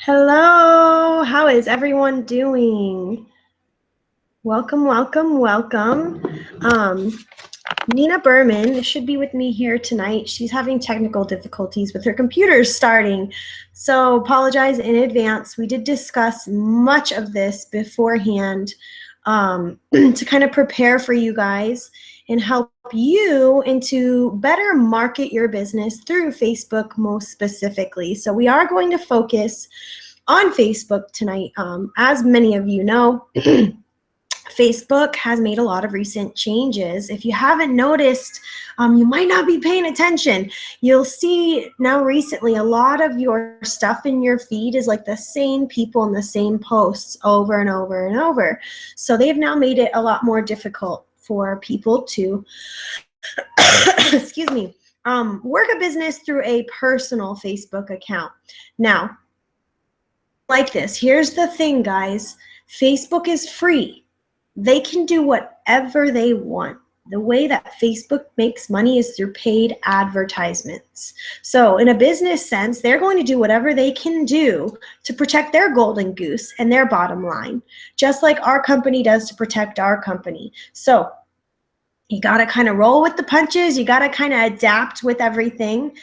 Hello, how is everyone doing? Welcome, welcome, welcome. Nina Berman should be with me here tonight. She's having technical difficulties with her computer starting, so apologize in advance. We did discuss much of this beforehand to kind of prepare for you guys and help you and to better market your business through Facebook most specifically. So we are going to focus on Facebook tonight. As many of you know, Facebook has made a lot of recent changes. If you haven't noticed, you might not be paying attention. You'll see now recently a lot of your stuff in your feed is like the same people and the same posts over and over and over. So they've now made it a lot more difficult for people to, excuse me, work a business through a personal Facebook account. Now, like this, here's the thing, guys. Facebook is free. They can do whatever they want. The way that Facebook makes money is through paid advertisements. So in a business sense, they're going to do whatever they can do to protect their golden goose and their bottom line, just like our company does to protect our company. So you got to kind of roll with the punches. You got to kind of adapt with everything.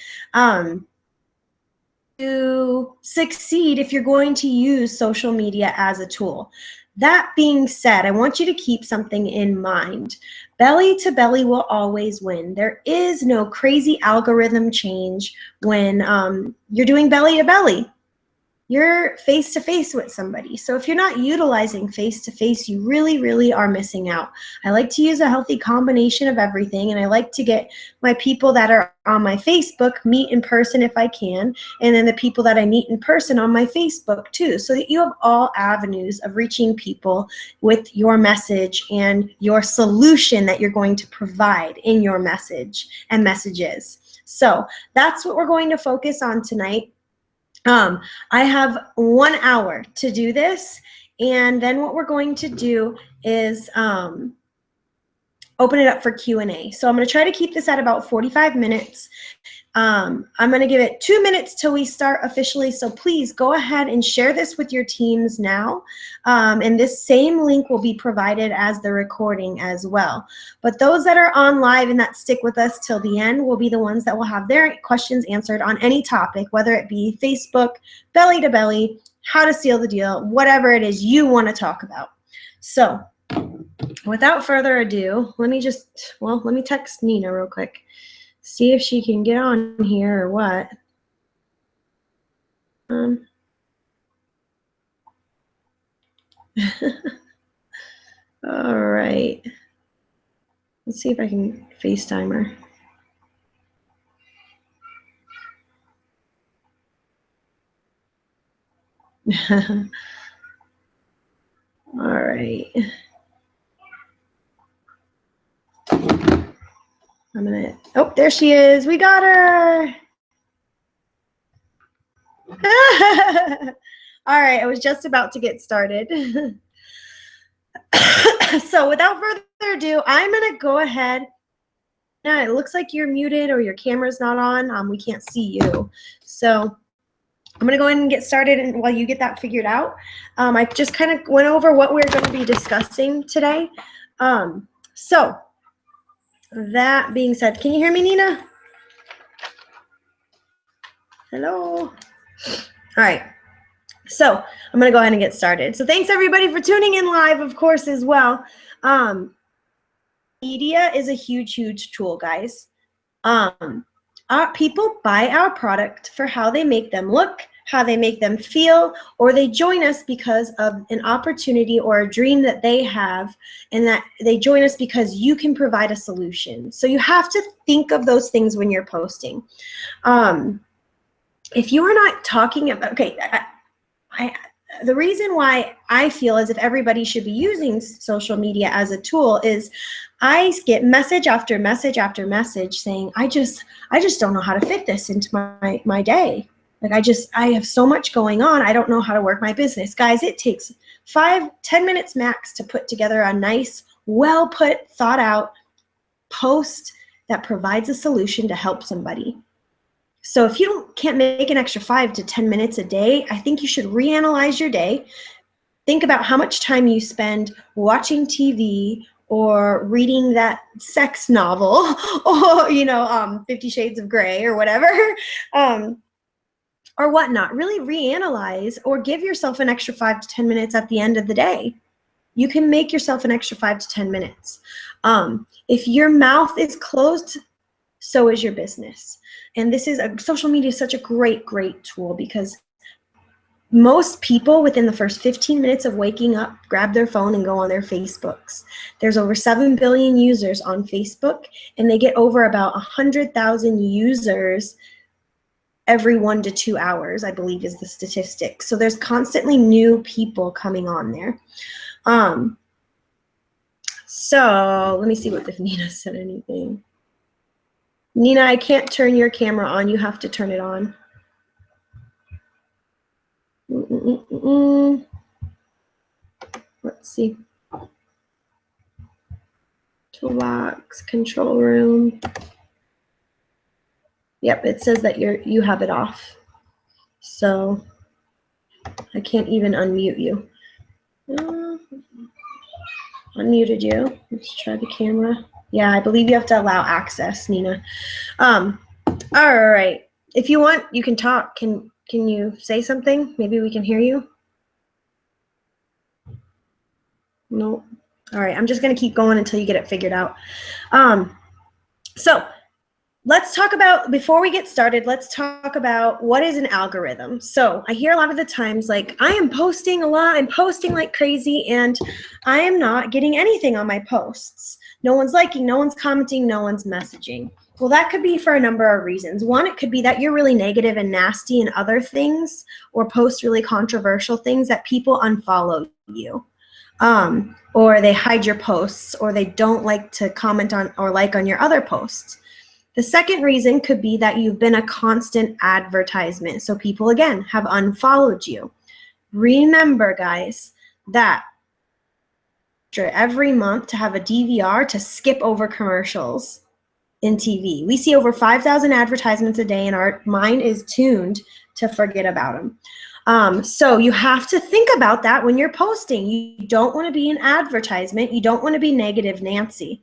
To succeed if you're going to use social media as a tool. That being said, I want you to keep something in mind. Belly to belly will always win. There is no crazy algorithm change when you're doing belly to belly. You're face to face with somebody. So if you're not utilizing face to face, you really, really are missing out. I like to use a healthy combination of everything, and I like to get my people that are on my Facebook meet in person if I can, and then the people that I meet in person on my Facebook too, so that you have all avenues of reaching people with your message and your solution that you're going to provide in your message and messages. So that's what we're going to focus on tonight. I have 1 hour to do this, and then what we're going to do is open it up for Q&A. So I'm going to try to keep this at about 45 minutes. I'm going to give it 2 minutes till we start officially, so please go ahead and share this with your teams now. And this same link will be provided as the recording as well. But those that are on live and that stick with us till the end will be the ones that will have their questions answered on any topic, whether it be Facebook, belly to belly, how to seal the deal, whatever it is you want to talk about. So without further ado, let me text Nina real quick. See if she can get on here or what. All right. Let's see if I can FaceTime her. All right. Oh, there she is. We got her. All right, I was just about to get started. So without further ado, I'm going to go ahead. Now, it looks like you're muted or your camera's not on. We can't see you. So I'm going to go ahead and get started, and while you get that figured out, I just kind of went over what we're going to be discussing today. So that being said, can you hear me, Nina? Hello? All right. So I'm going to go ahead and get started. So thanks, everybody, for tuning in live, of course, as well. Media is a huge, huge tool, guys. Our people buy our product for how they make them look, how they make them feel, or they join us because of an opportunity or a dream that they have, and that they join us because you can provide a solution. So you have to think of those things when you're posting. If you are not talking about, okay, the reason why I feel as if everybody should be using social media as a tool is I get message after message after message saying, I just don't know how to fit this into my day. Like I have so much going on. I don't know how to work my business. Guys, it takes 5-10 minutes max to put together a nice, well put, thought out post that provides a solution to help somebody. So if you can't make an extra 5 to 10 minutes a day, I think you should reanalyze your day. Think about how much time you spend watching TV or reading that sex novel or, 50 Shades of Grey or whatever, or whatnot. Really reanalyze or give yourself an extra 5 to 10 minutes at the end of the day. You can make yourself an extra 5 to 10 minutes. If your mouth is closed, so is your business. And social media is such a great, great tool because most people within the first 15 minutes of waking up grab their phone and go on their Facebooks. There's over 7 billion users on Facebook, and they get over about 100,000 users every 1 to 2 hours, I believe is the statistic. So there's constantly new people coming on there. So let me see if Nina said anything. Nina, I can't turn your camera on. You have to turn it on. Let's see. Toolbox, control room. Yep, it says that you have it off. So I can't even unmute you. Unmuted you. Let's try the camera. Yeah, I believe you have to allow access, Nina. All right. If you want, you can talk. Can you say something? Maybe we can hear you. No. All right. I'm just going to keep going until you get it figured out. So let's talk about, before we get started, let's talk about what is an algorithm. So I hear a lot of the times, like, I am posting a lot, I'm posting like crazy, and I am not getting anything on my posts. No one's liking, no one's commenting, no one's messaging. Well, that could be for a number of reasons. One, it could be that you're really negative and nasty in other things, or post really controversial things that people unfollow you. Or they hide your posts, or they don't like to comment on or like on your other posts. The second reason could be that you've been a constant advertisement. So people, again, have unfollowed you. Remember, guys, that every month to have a DVR to skip over commercials in TV. We see over 5,000 advertisements a day, and our mind is tuned to forget about them. So you have to think about that when you're posting. You don't want to be an advertisement. You don't want to be negative Nancy.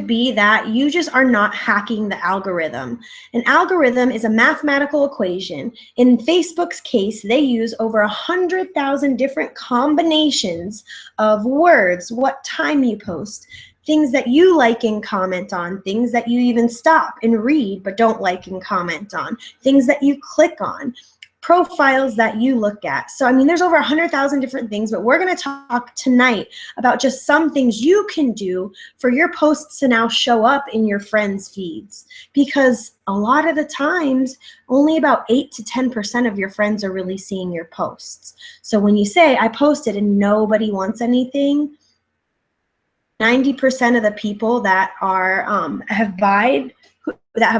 Be that you just are not hacking the algorithm. An algorithm is a mathematical equation. In Facebook's case, they use over 100,000 different combinations of words, what time you post, things that you like and comment on, things that you even stop and read but don't like and comment on, things that you click on, profiles that you look at. So, I mean, there's over 100,000 different things, but we're going to talk tonight about just some things you can do for your posts to now show up in your friends' feeds. Because a lot of the times, only about 8 to 10% of your friends are really seeing your posts. So when you say, I posted and nobody wants anything, 90% of the people that are have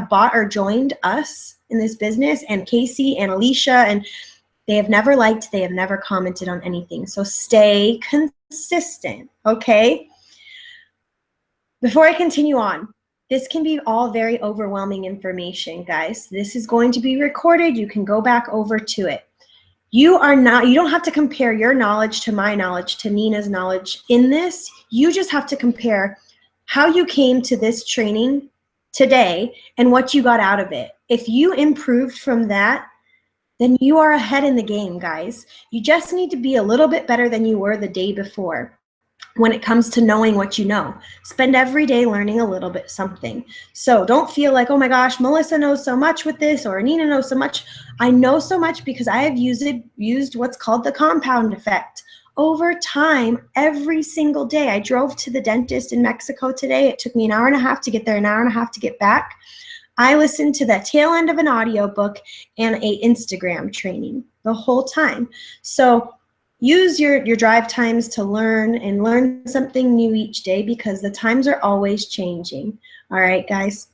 bought or joined us in this business, and Casey and Alicia, and they have never liked, they have never commented on anything. So stay consistent, okay? Before I continue on, this can be all very overwhelming information, guys. This is going to be recorded. You can go back over to it. You don't have to compare your knowledge to my knowledge, to Nina's knowledge in this. You just have to compare how you came to this training today and what you got out of it. If you improved from that, then you are ahead in the game, guys. You just need to be a little bit better than you were the day before when it comes to knowing what you know. Spend every day learning a little bit something. So don't feel like, oh my gosh, Melissa knows so much with this, or Nina knows so much. I know so much because I have used what's called the compound effect. Over time, every single day. I drove to the dentist in Mexico today. It took me an hour and a half to get there, an hour and a half to get back. I listened to the tail end of an audiobook and a Instagram training the whole time. So use your drive times to learn something new each day, because the times are always changing. All right, guys.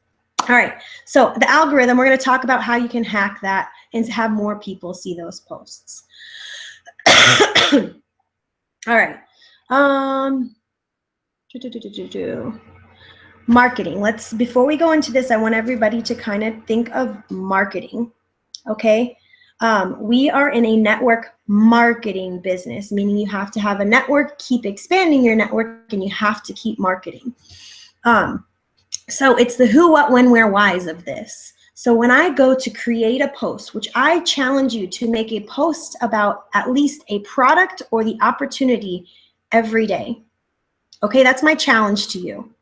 All right, so the algorithm, we're going to talk about how you can hack that and have more people see those posts. All right. Marketing. Before we go into this, I want everybody to kind of think of marketing, okay? We are in a network marketing business, meaning you have to have a network, keep expanding your network, and you have to keep marketing. So it's the who, what, when, where, whys of this. So when I go to create a post, which I challenge you to make a post about at least a product or the opportunity every day. Okay, that's my challenge to you.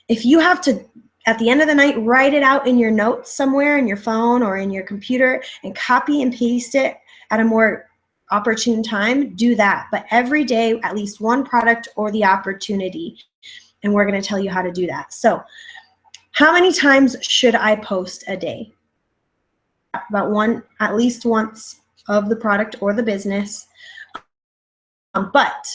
If you have to, at the end of the night, write it out in your notes somewhere in your phone or in your computer and copy and paste it at a more opportune time, do that. But every day, at least one product or the opportunity. And we're going to tell you how to do that. So how many times should I post a day? About one, at least once of the product or the business. But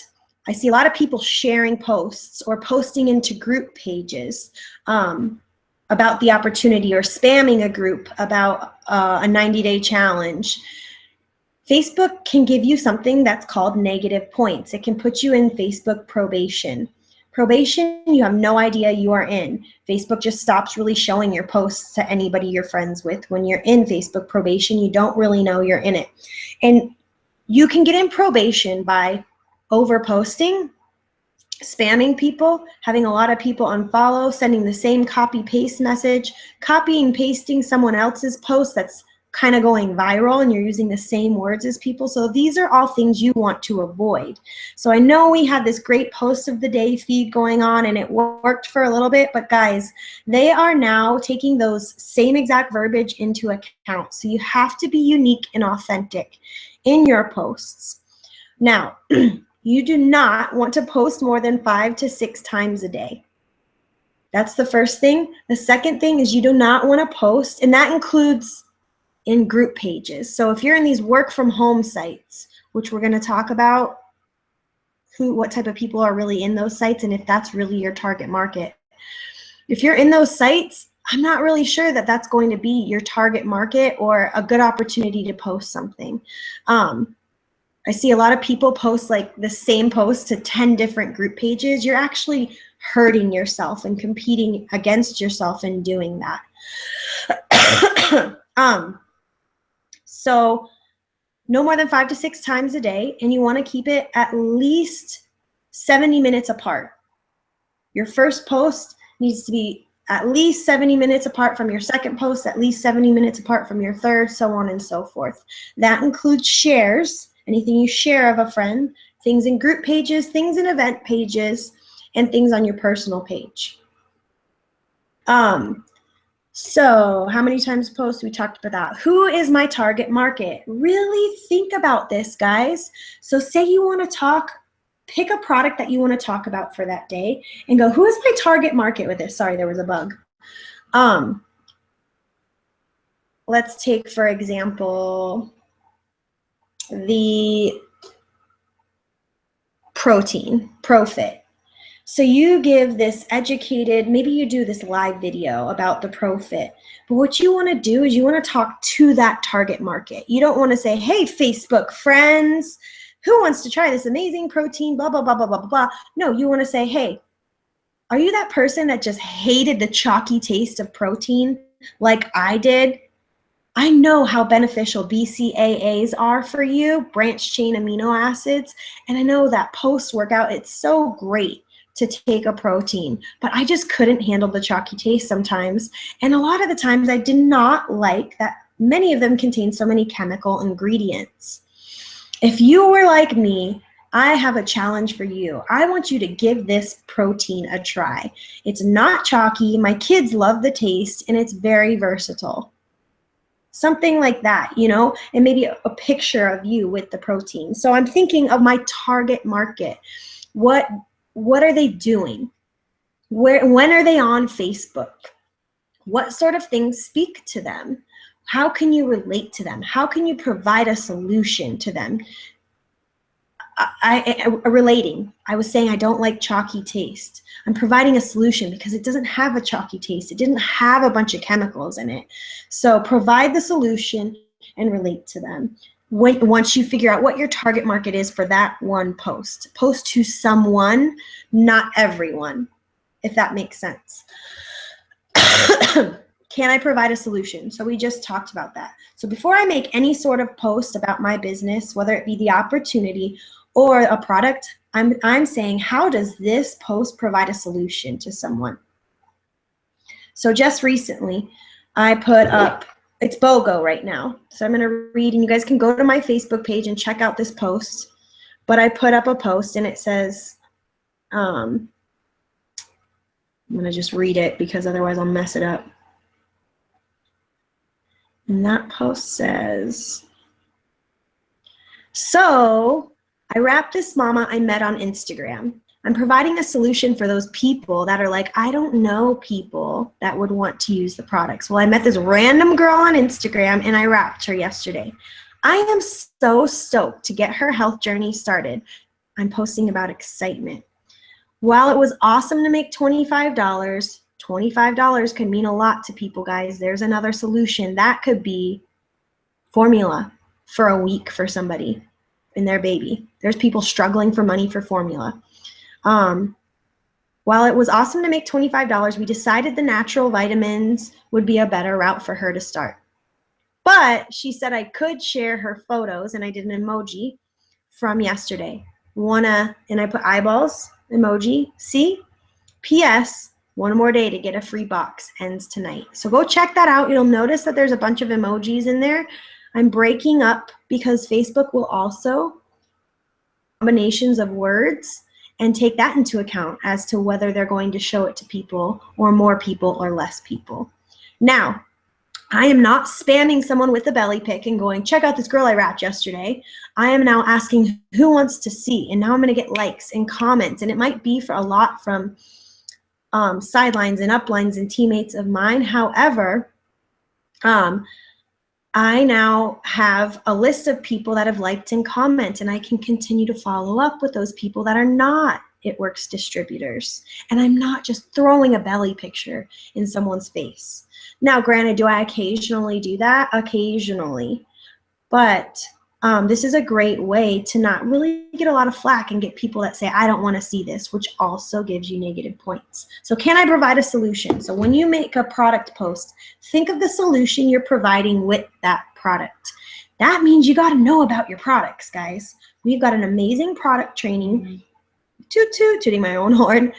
I see a lot of people sharing posts or posting into group pages about the opportunity or spamming a group about a 90-day challenge. Facebook can give you something that's called negative points. It can put you in Facebook probation. Probation, you have no idea you are in. Facebook just stops really showing your posts to anybody you're friends with. When you're in Facebook probation, you don't really know you're in it. And you can get in probation by over-posting, spamming people, having a lot of people unfollow, sending the same copy-paste message, copying, pasting someone else's post that's kind of going viral and you're using the same words as people. So these are all things you want to avoid. So I know we had this great post of the day feed going on and it worked for a little bit, but guys, they are now taking those same exact verbiage into account. So you have to be unique and authentic in your posts. Now, you do not want to post more than 5 to 6 times a day. That's the first thing. The second thing is you do not want to post, and that includes in group pages. So if you're in these work from home sites, which we're going to talk about what type of people are really in those sites and if that's really your target market. If you're in those sites, I'm not really sure that that's going to be your target market or a good opportunity to post something. I see a lot of people post like the same post to 10 different group pages. You're actually hurting yourself and competing against yourself in doing that. So no more than 5 to 6 times a day, and you want to keep it at least 70 minutes apart. Your first post needs to be at least 70 minutes apart from your second post, at least 70 minutes apart from your third, so on and so forth. That includes shares. Anything you share of a friend, things in group pages, things in event pages, and things on your personal page. So how many times post? We talked about that. Who is my target market? Really think about this, guys. So say you want to talk, pick a product that you want to talk about for that day and go, who is my target market with this? Sorry, there was a bug. Let's take, for example, the protein, ProFit. So you give this educated, maybe you do this live video about the ProFit, but what you want to do is you want to talk to that target market. You don't want to say, hey, Facebook friends, who wants to try this amazing protein, blah, blah, blah, blah, blah, blah. No, you want to say, hey, are you that person that just hated the chalky taste of protein like I did? I know how beneficial BCAAs are for you, branched chain amino acids, and I know that post-workout, it's so great to take a protein, but I just couldn't handle the chalky taste sometimes. And a lot of the times I did not like that many of them contain so many chemical ingredients. If you were like me, I have a challenge for you. I want you to give this protein a try. It's not chalky, my kids love the taste, and it's very versatile. Something like that, you know, and maybe a picture of you with the protein. So I'm thinking of my target market. What are they doing? When are they on Facebook? What sort of things speak to them? How can you relate to them? How can you provide a solution to them? Relating, I was saying I don't like chalky taste. I'm providing a solution because it doesn't have a chalky taste. It didn't have a bunch of chemicals in it. So provide the solution and relate to them. Once you figure out what your target market is for that one post, post to someone, not everyone, if that makes sense. Can I provide a solution? So we just talked about that. So before I make any sort of post about my business, whether it be the opportunity or a product, I'm saying, how does this post provide a solution to someone? So just recently, I put up, it's BOGO right now. So I'm going to read, and you guys can go to my Facebook page and check out this post. But I put up a post, and it says, I'm going to just read it because otherwise I'll mess it up. And that post says, so I wrapped this mama I met on Instagram. I'm providing a solution for those people that are like, I don't know people that would want to use the products. Well, I met this random girl on Instagram and I wrapped her yesterday. I am so stoked to get her health journey started. I'm posting about excitement. While it was awesome to make $25 can mean a lot to people, guys. There's another solution. That could be formula for a week for somebody and their baby. There's people struggling for money for formula. While it was awesome to make $25, we decided the natural vitamins would be a better route for her to start. But she said I could share her photos, and I did an emoji from yesterday. And I put eyeballs emoji. See? P.S. One more day to get a free box. Ends tonight. So go check that out. You'll notice that there's a bunch of emojis in there. I'm breaking up because Facebook will also combinations of words and take that into account as to whether they're going to show it to people or more people or less people. Now, I am not spamming someone with a belly pic and going, check out this girl I wrapped yesterday. I am now asking who wants to see, and now I'm going to get likes and comments, and it might be for a lot from sidelines and uplines and teammates of mine. However, I now have a list of people that have liked and comment, and I can continue to follow up with those people that are not It Works distributors. And I'm not just throwing a belly picture in someone's face. Now, granted, do I occasionally do that? Occasionally. But this is a great way to not really get a lot of flack and get people that say, I don't want to see this, which also gives you negative points. So can I provide a solution? So when you make a product post, think of the solution you're providing with that product. That means you got to know about your products, guys. We've got an amazing product training, tooting my own horn,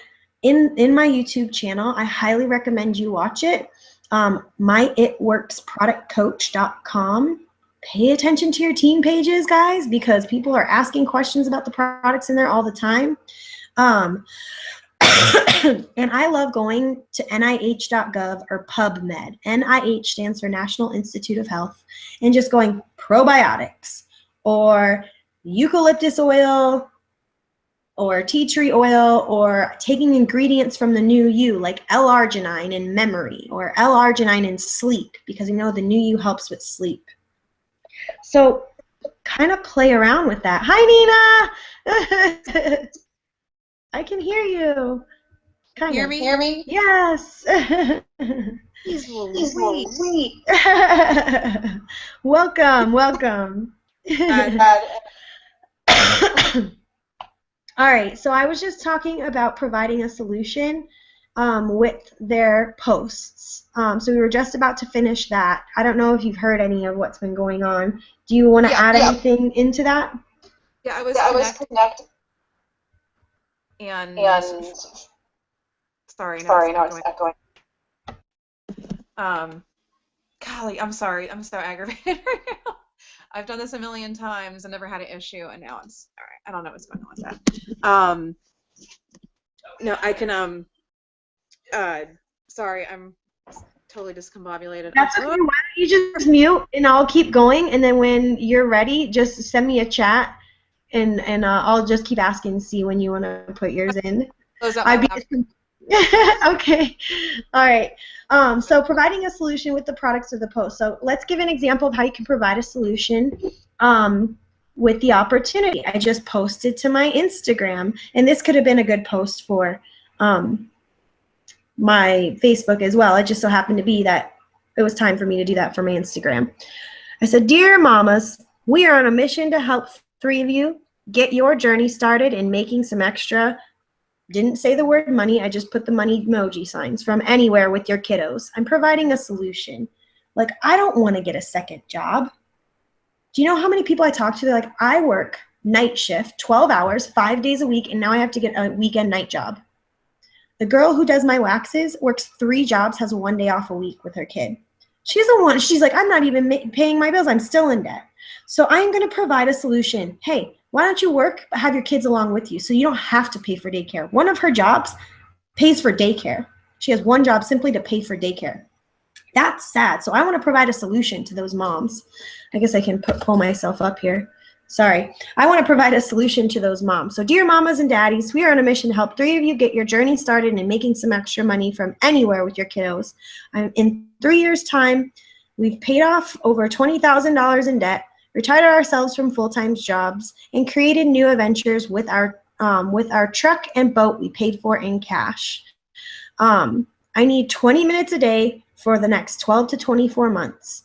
in my YouTube channel. I highly recommend you watch it. myitworksproductcoach.com. Pay attention to your team pages, guys, because people are asking questions about the products in there all the time. And I love going to nih.gov or PubMed. NIH stands for National Institute of Health, and just going probiotics or eucalyptus oil or tea tree oil, or taking ingredients from the new you, like L-arginine in memory or L-arginine in sleep, because you know the new you helps with sleep. So kind of play around with that. Hi, Nina. I can hear you. Kind hear of. me? Hear me? Yes. He's sweet. Welcome, welcome. All right, so I was just talking about providing a solution with their posts. So we were just about to finish that. I don't know if you've heard any of what's been going on. Do you want to add anything into that? Yeah, I was connected. And sorry, no, it's not going. Golly, I'm sorry. I'm so aggravated right now. I've done this a million times and never had an issue, and now it's all right. I don't know what's going on with that. No, I can. Sorry, I'm totally discombobulated. That's okay. Why don't you just mute, and I'll keep going, and then when you're ready, just send me a chat, and I'll just keep asking to see when you want to put yours in. Okay. All right. So providing a solution with the products of the post. So let's give an example of how you can provide a solution with the opportunity. I just posted to my Instagram, and this could have been a good post for my Facebook as well. It just so happened to be that it was time for me to do that for my Instagram. I said, "Dear mamas, we are on a mission to help 3 of you get your journey started in making some extra Didn't say the word money. I just put the money emoji signs from anywhere with your kiddos. I'm providing a solution. Like, I don't want to get a second job. Do you know how many people I talk to? They're like, I work night shift, 12 hours, 5 days a week, and now I have to get a weekend night job. The girl who does my waxes works 3 jobs, has 1 day off a week with her kid. She doesn't want, she's like, I'm not even paying my bills. I'm still in debt. So I'm going to provide a solution. Hey, why don't you work but have your kids along with you so you don't have to pay for daycare? One of her jobs pays for daycare. She has 1 job simply to pay for daycare. That's sad. So I want to provide a solution to those moms. I guess I can pull myself up here. Sorry. I want to provide a solution to those moms. So dear mamas and daddies, we are on a mission to help 3 of you get your journey started in making some extra money from anywhere with your kiddos. In 3 years' time, we've paid off over $20,000 in debt, retired ourselves from full-time jobs, and created new adventures with our truck and boat we paid for in cash. I need 20 minutes a day for the next 12 to 24 months.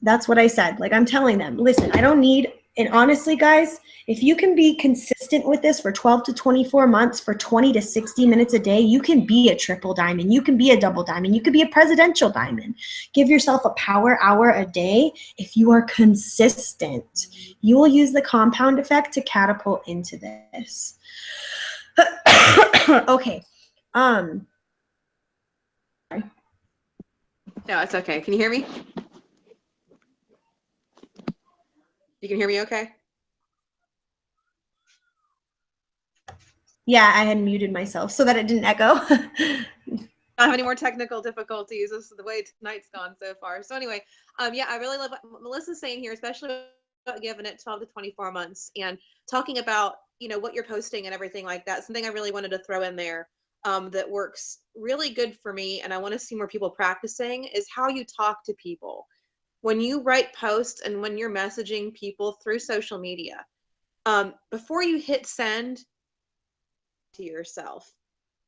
That's what I said. Like, I'm telling them, listen, I don't need, and honestly, guys, if you can be consistent with this for 12 to 24 months for 20 to 60 minutes a day, you can be a triple diamond. You can be a double diamond. You could be a presidential diamond. Give yourself a power hour a day. If you are consistent, you will use the compound effect to catapult into this. Okay. No, it's okay. Can you hear me? You can hear me okay? Yeah, I had muted myself so that it didn't echo. Don't have any more technical difficulties. This is the way tonight's gone so far. So anyway, yeah, I really love what Melissa's saying here, especially about giving it 12 to 24 months and talking about, you know, what you're posting and everything like that. Something I really wanted to throw in there that works really good for me, and I want to see more people practicing, is how you talk to people. When you write posts and when you're messaging people through social media, before you hit send, to yourself,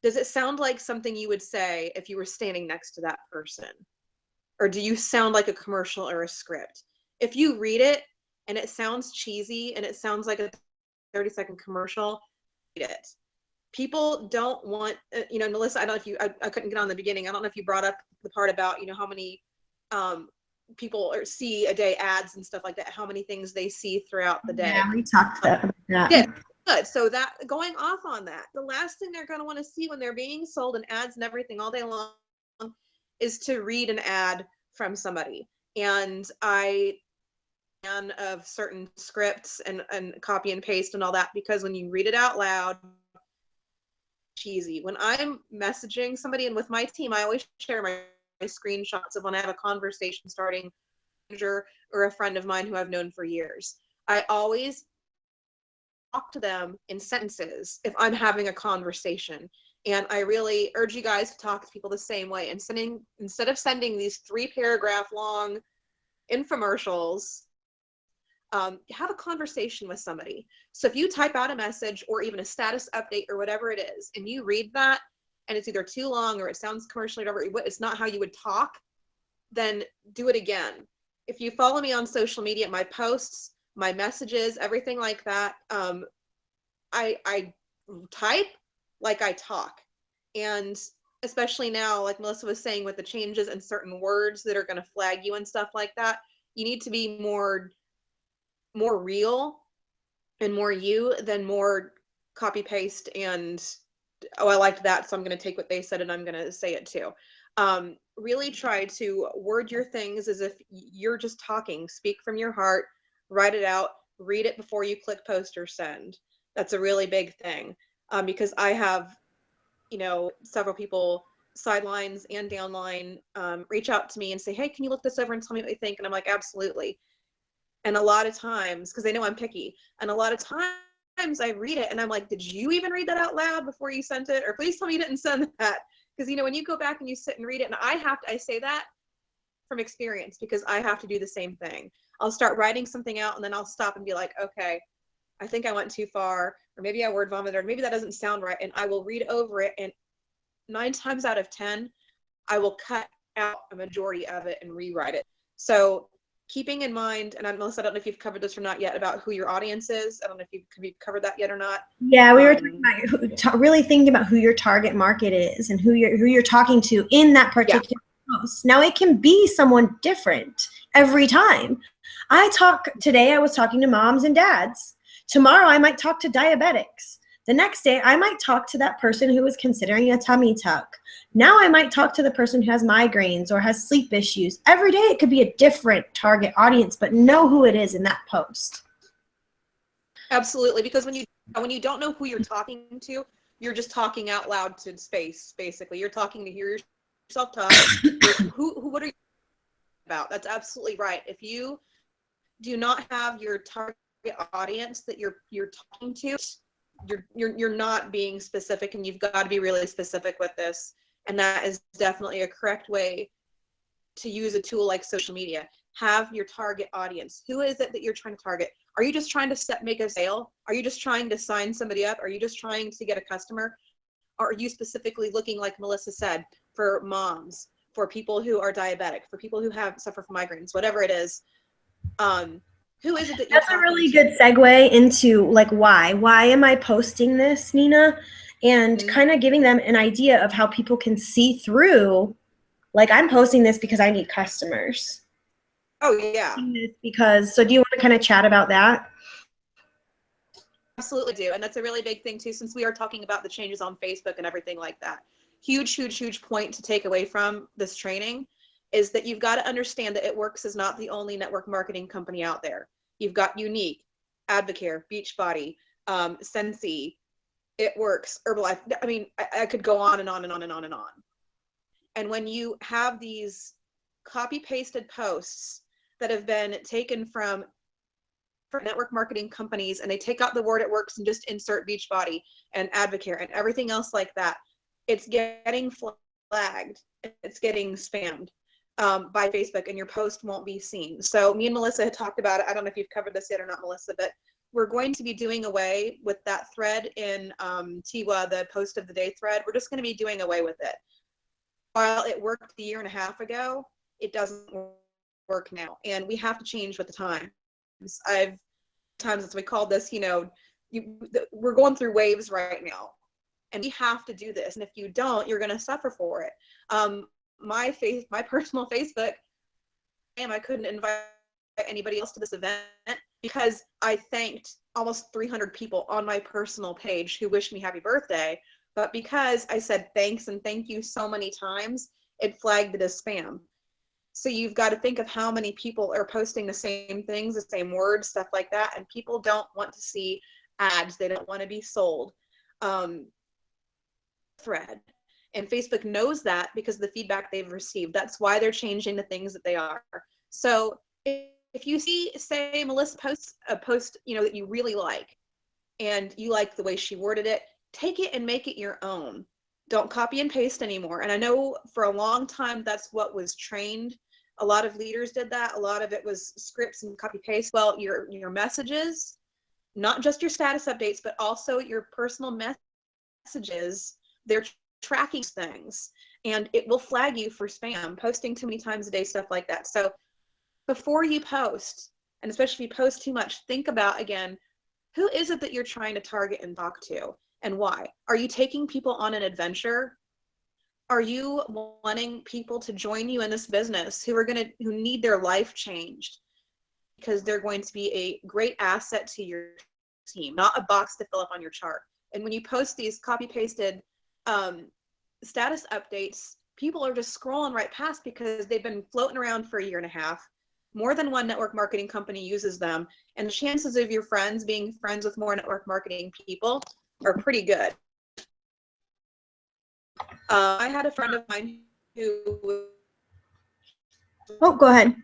does it sound like something you would say if you were standing next to that person? Or do you sound like a commercial or a script? If you read it and it sounds cheesy and it sounds like a 30-second commercial, read it. People don't want, you know, Melissa, I don't know if you, I couldn't get on the beginning. I don't know if you brought up the part about, you know, how many people see a day ads and stuff like that, how many things they see throughout the day. Yeah, we talked about that. Yeah, good. So that, going off on that, the last thing they're going to want to see when they're being sold and ads and everything all day long is to read an ad from somebody. And I fan of certain scripts and copy and paste and all that, because when you read it out loud, cheesy. When I'm messaging somebody and with my team, I always share my screenshots of when I have a conversation starting or a friend of mine who I've known for years. I always talk to them in sentences if I'm having a conversation. And I really urge you guys to talk to people the same way, and instead of sending these 3-paragraph long infomercials, have a conversation with somebody. So if you type out a message or even a status update or whatever it is, and you read that and it's either too long or it sounds commercially, whatever, it's not how you would talk, then do it again. If you follow me on social media, my posts, my messages, everything like that, I type like I talk. And especially now, like Melissa was saying, with the changes in certain words that are going to flag you and stuff like that, you need to be more real and more you than more copy paste and, oh, I liked that, so I'm going to take what they said and I'm going to say it too. Really try to word your things as if you're just talking. Speak from your heart, write it out, read it before you click post or send. That's a really big thing, because I have, you know, several people, sidelines and downline, reach out to me and say, hey, can you look this over and tell me what you think? And I'm like, absolutely. And a lot of times, because they know I'm picky, and a lot of times I read it and I'm like, did you even read that out loud before you sent it? Or please tell me you didn't send that. Because, you know, when you go back and you sit and read it, and I say that from experience because I have to do the same thing. I'll start writing something out and then I'll stop and be like, okay, I think I went too far, or maybe I word vomited, or maybe that doesn't sound right. And I will read over it, and 9 times out of 10, I will cut out a majority of it and rewrite it. So keeping in mind, and Melissa, I don't know if you've covered this or not yet, about who your audience is. I don't know if you've covered that yet or not. Yeah, we were talking about really thinking about who your target market is and who you're talking to in that particular post. Now, it can be someone different every time. Today I was talking to moms and dads. Tomorrow I might talk to diabetics. The next day I might talk to that person who is considering a tummy tuck. Now I might talk to the person who has migraines or has sleep issues. Every day it could be a different target audience, but know who it is in that post. Absolutely, because when you don't know who you're talking to, you're just talking out loud to space, basically. You're talking to hear yourself talk. What are you about? That's absolutely right. If you do not have your target audience that you're talking to, you're not being specific, and you've got to be really specific with this. And that is definitely a correct way to use a tool like social media. Have your target audience. Who is it that you're trying to target? Are you just trying to make a sale? Are you just trying to sign somebody up? Are you just trying to get a customer? Or are you specifically looking, like Melissa said, for moms, for people who are diabetic, for people who suffer from migraines, whatever it is? Who is it that you're That's a talking really to? good segue into like why am I posting this, Nina? And kind of giving them an idea of how people can see through, like, I'm posting this because I need customers. Oh yeah. So do you want to kind of chat about that? Absolutely do. And that's a really big thing too, since we are talking about the changes on Facebook and everything like that. Huge point to take away from this training is that you've got to understand that It Works is not the only network marketing company out there. You've got Unique, Advocare, Beachbody, Sensi, It Works, Herbalife. I mean, I could go on and on and on and on and on. And when you have these copy-pasted posts that have been taken from network marketing companies, and they take out the word It Works and just insert Beachbody and Advocare and everything else like that, it's getting flagged. It's getting spammed by Facebook, and your post won't be seen. So me and Melissa had talked about it. I don't know if you've covered this yet or not, Melissa, but we're going to be doing away with that thread in TIWA, the post of the day thread. We're just going to be doing away with it. While it worked a year and a half ago, it doesn't work now, and we have to change with the times. As we call this, we're going through waves right now, and we have to do this. And if you don't, you're going to suffer for it. My personal Facebook, I couldn't invite anybody else to this event because I thanked almost 300 people on my personal page who wished me happy birthday. But because I said thanks and thank you so many times, it flagged it as spam. So you've got to think of how many people are posting the same things, the same words, stuff like that. And people don't want to see ads. They don't want to be sold. Thread. And Facebook knows that because of the feedback they've received. That's why they're changing the things that they are. So if you see, say, Melissa posts a post, that you really like, and you like the way she worded it, take it and make it your own. Don't copy and paste anymore. And I know for a long time that's what was trained. A lot of leaders did that. A lot of it was scripts and copy paste. Well, your messages, not just your status updates, but also your personal messages, they're tracking things, and it will flag you for spam, posting too many times a day, stuff like that. So before you post, and especially if you post too much, think about, again, who is it that you're trying to target and talk to, and why? Are you taking people on an adventure? Are you wanting people to join you in this business who need their life changed because they're going to be a great asset to your team, not a box to fill up on your chart? And when you post these copy-pasted status updates, people are just scrolling right past because they've been floating around for a year and a half. More than one network marketing company uses them, and the chances of your friends being friends with more network marketing people are pretty good. I had a friend of mine who... Oh, go ahead.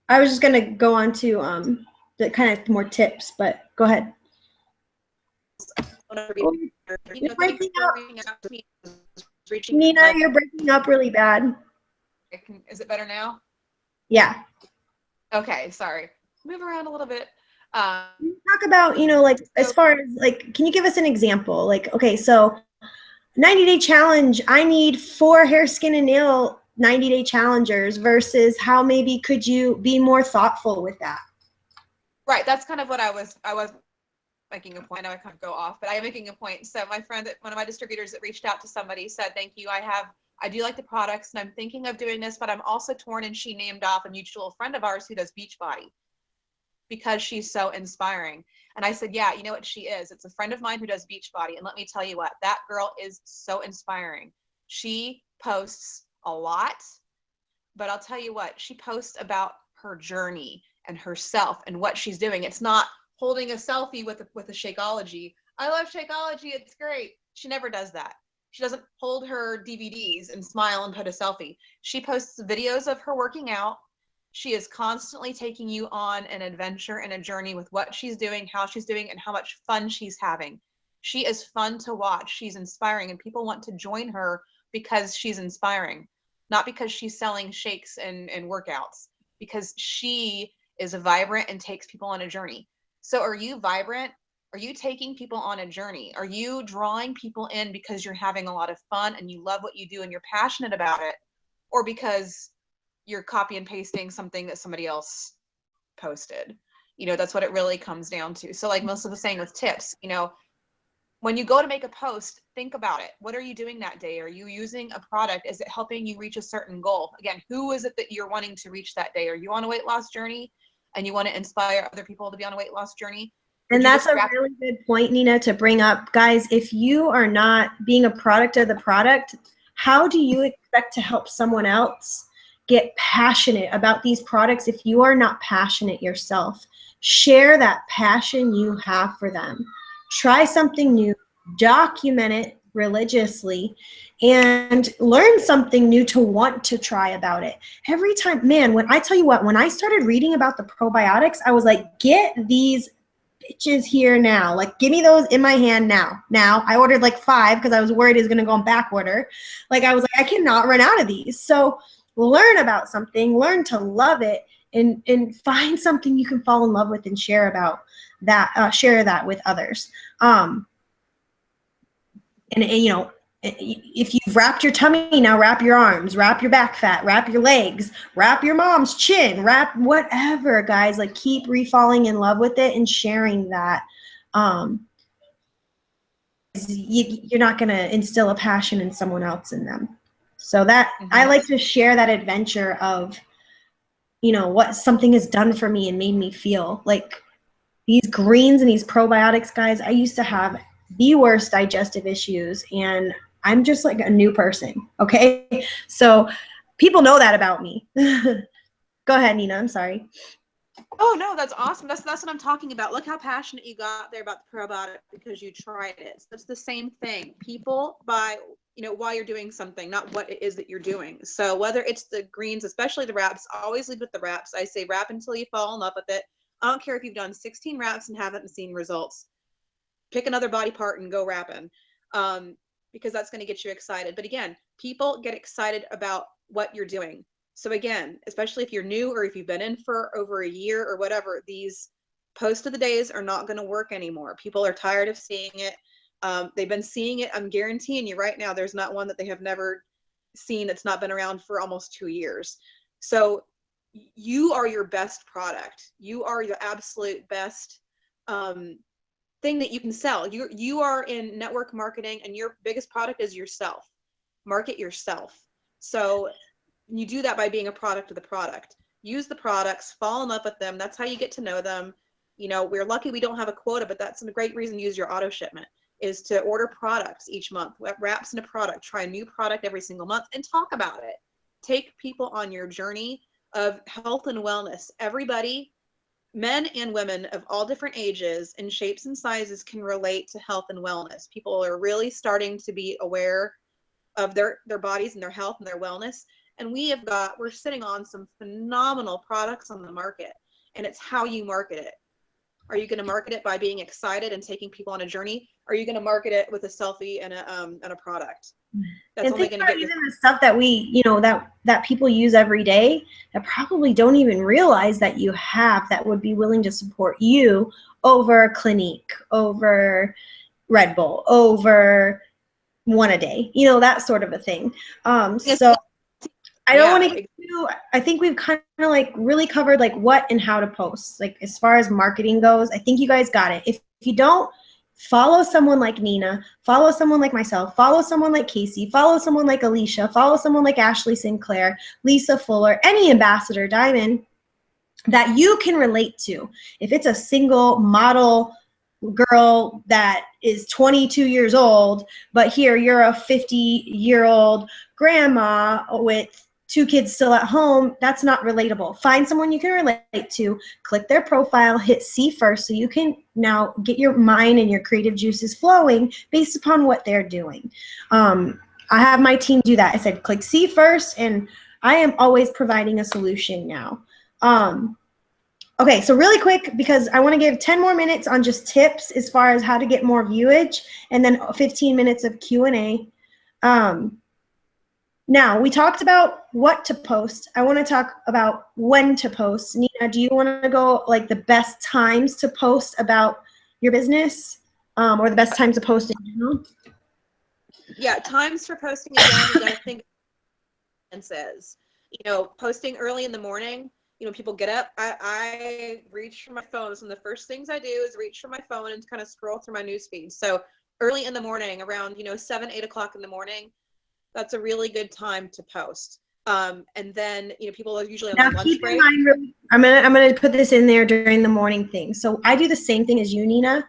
I was just going to go on to the kind of more tips, but go ahead. You're breaking up. Nina, you're breaking up really bad. Is it better now? Yeah. Okay, sorry. Move around a little bit. Talk about, like, as far as, like, can you give us an example? Like, okay, so 90-day challenge, I need 4 hair, skin, and nail 90-day challengers versus how maybe could you be more thoughtful with that? Right. That's kind of what I was making a point. I know I kind of go off, but I am making a point. So my friend, one of my distributors that reached out to somebody said, thank you. I do like the products and I'm thinking of doing this, but I'm also torn. And she named off a mutual friend of ours who does Beachbody because she's so inspiring. And I said, yeah, you know what she is? It's a friend of mine who does Beachbody. And let me tell you what, that girl is so inspiring. She posts a lot, but I'll tell you what, she posts about her journey and herself and what she's doing. It's not holding a selfie with a Shakeology. I love Shakeology. It's great. She never does that. She doesn't hold her DVDs and smile and put a selfie. She posts videos of her working out. She is constantly taking you on an adventure and a journey with what she's doing, how she's doing, and how much fun she's having. She is fun to watch. She's inspiring, and people want to join her because she's inspiring, not because she's selling shakes and workouts, because she is vibrant and takes people on a journey. So are you vibrant? Are you taking people on a journey? Are you drawing people in because you're having a lot of fun and you love what you do and you're passionate about it? Or because you're copy and pasting something that somebody else posted? That's what it really comes down to. So like Melissa was saying with tips, when you go to make a post, think about it. What are you doing that day? Are you using a product? Is it helping you reach a certain goal? Again, who is it that you're wanting to reach that day? Are you on a weight loss journey and you want to inspire other people to be on a weight loss journey? And that's a really good point, Nina, to bring up. Guys, if you are not being a product of the product, how do you expect to help someone else get passionate about these products if you are not passionate yourself? Share that passion you have for them. Try something new, document it religiously, and learn something new to want to try about it. Every time, man, when I tell you what, when I started reading about the probiotics, I was like, get these bitches here now. Like, give me those in my hand now. Now, I ordered like 5 because I was worried it was going to go on back order. Like, I was like, I cannot run out of these. So learn about something, learn to love it, and find something you can fall in love with and share about that, share that with others. And if you've wrapped your tummy, now wrap your arms, wrap your back fat, wrap your legs, wrap your mom's chin, wrap whatever, guys. Like, keep refalling in love with it and sharing that. You're not going to instill a passion in someone else in them. So that I like to share that adventure of, what something has done for me and made me feel. Like, these greens and these probiotics, guys, I used to have the worst digestive issues, and I'm just like a new person, okay? So people know that about me. Go ahead, Nina, I'm sorry. Oh, no, that's awesome. That's what I'm talking about. Look how passionate you got there about the probiotic because you tried it. So it's the same thing. People buy, while you're doing something, not what it is that you're doing. So whether it's the greens, especially the wraps, always lead with the wraps. I say wrap until you fall in love with it. I don't care if you've done 16 wraps and haven't seen results. Pick another body part and go wrapping, because that's going to get you excited. But again, people get excited about what you're doing. So again, especially if you're new or if you've been in for over a year or whatever, these post of the days are not going to work anymore. People are tired of seeing it. They've been seeing it. I'm guaranteeing you right now, there's not one that they have never seen that's not been around for almost 2 years. So you are your best product. You are the absolute best thing that you can sell. You are in network marketing, and your biggest product is yourself. Market yourself. So you do that by being a product of the product. Use the products, fall in love with them. That's how you get to know them. We're lucky we don't have a quota, but that's a great reason to use your auto shipment, is to order products each month, wraps in a product, try a new product every single month, and talk about it. Take people on your journey of health and wellness. Everybody, men and women of all different ages and shapes and sizes, can relate to health and wellness. People are really starting to be aware of their bodies and their health and their wellness. And we're sitting on some phenomenal products on the market, and it's how you market it. Are you going to market it by being excited and taking people on a journey? Are you going to market it with a selfie and a product? That's only going to get even the stuff that we, that people use every day that probably don't even realize that you have, that would be willing to support you over Clinique, over Red Bull, over one a day, that sort of a thing. So I don't want to get too, I think we've kind of like really covered like what and how to post. Like as far as marketing goes, I think you guys got it. If you don't, follow someone like Nina, follow someone like myself, follow someone like Casey, follow someone like Alicia, follow someone like Ashley Sinclair, Lisa Fuller, any ambassador Diamond that you can relate to. If it's a single model girl that is 22 years old, but here you're a 50-year-old grandma with 2 kids still at home, that's not relatable. Find someone you can relate to, click their profile, hit see first, so you can now get your mind and your creative juices flowing based upon what they're doing. I have my team do that. I said click see first, and I am always providing a solution now. Okay, so really quick, because I want to give 10 more minutes on just tips as far as how to get more viewage, and then 15 minutes of Q&A. Now, we talked about what to post. I want to talk about when to post. Nina, do you want to go like the best times to post about your business, or the best times to post in general? Yeah, times for posting again, you got to think says, posting early in the morning, people get up. I reach for my phone. So the first things I do is reach for my phone and kind of scroll through my news feed. So early in the morning, around 7, 8 o'clock in the morning, that's a really good time to post. And then people are usually on their lunch break. I'm gonna put this in there during the morning thing. So I do the same thing as you, Nina.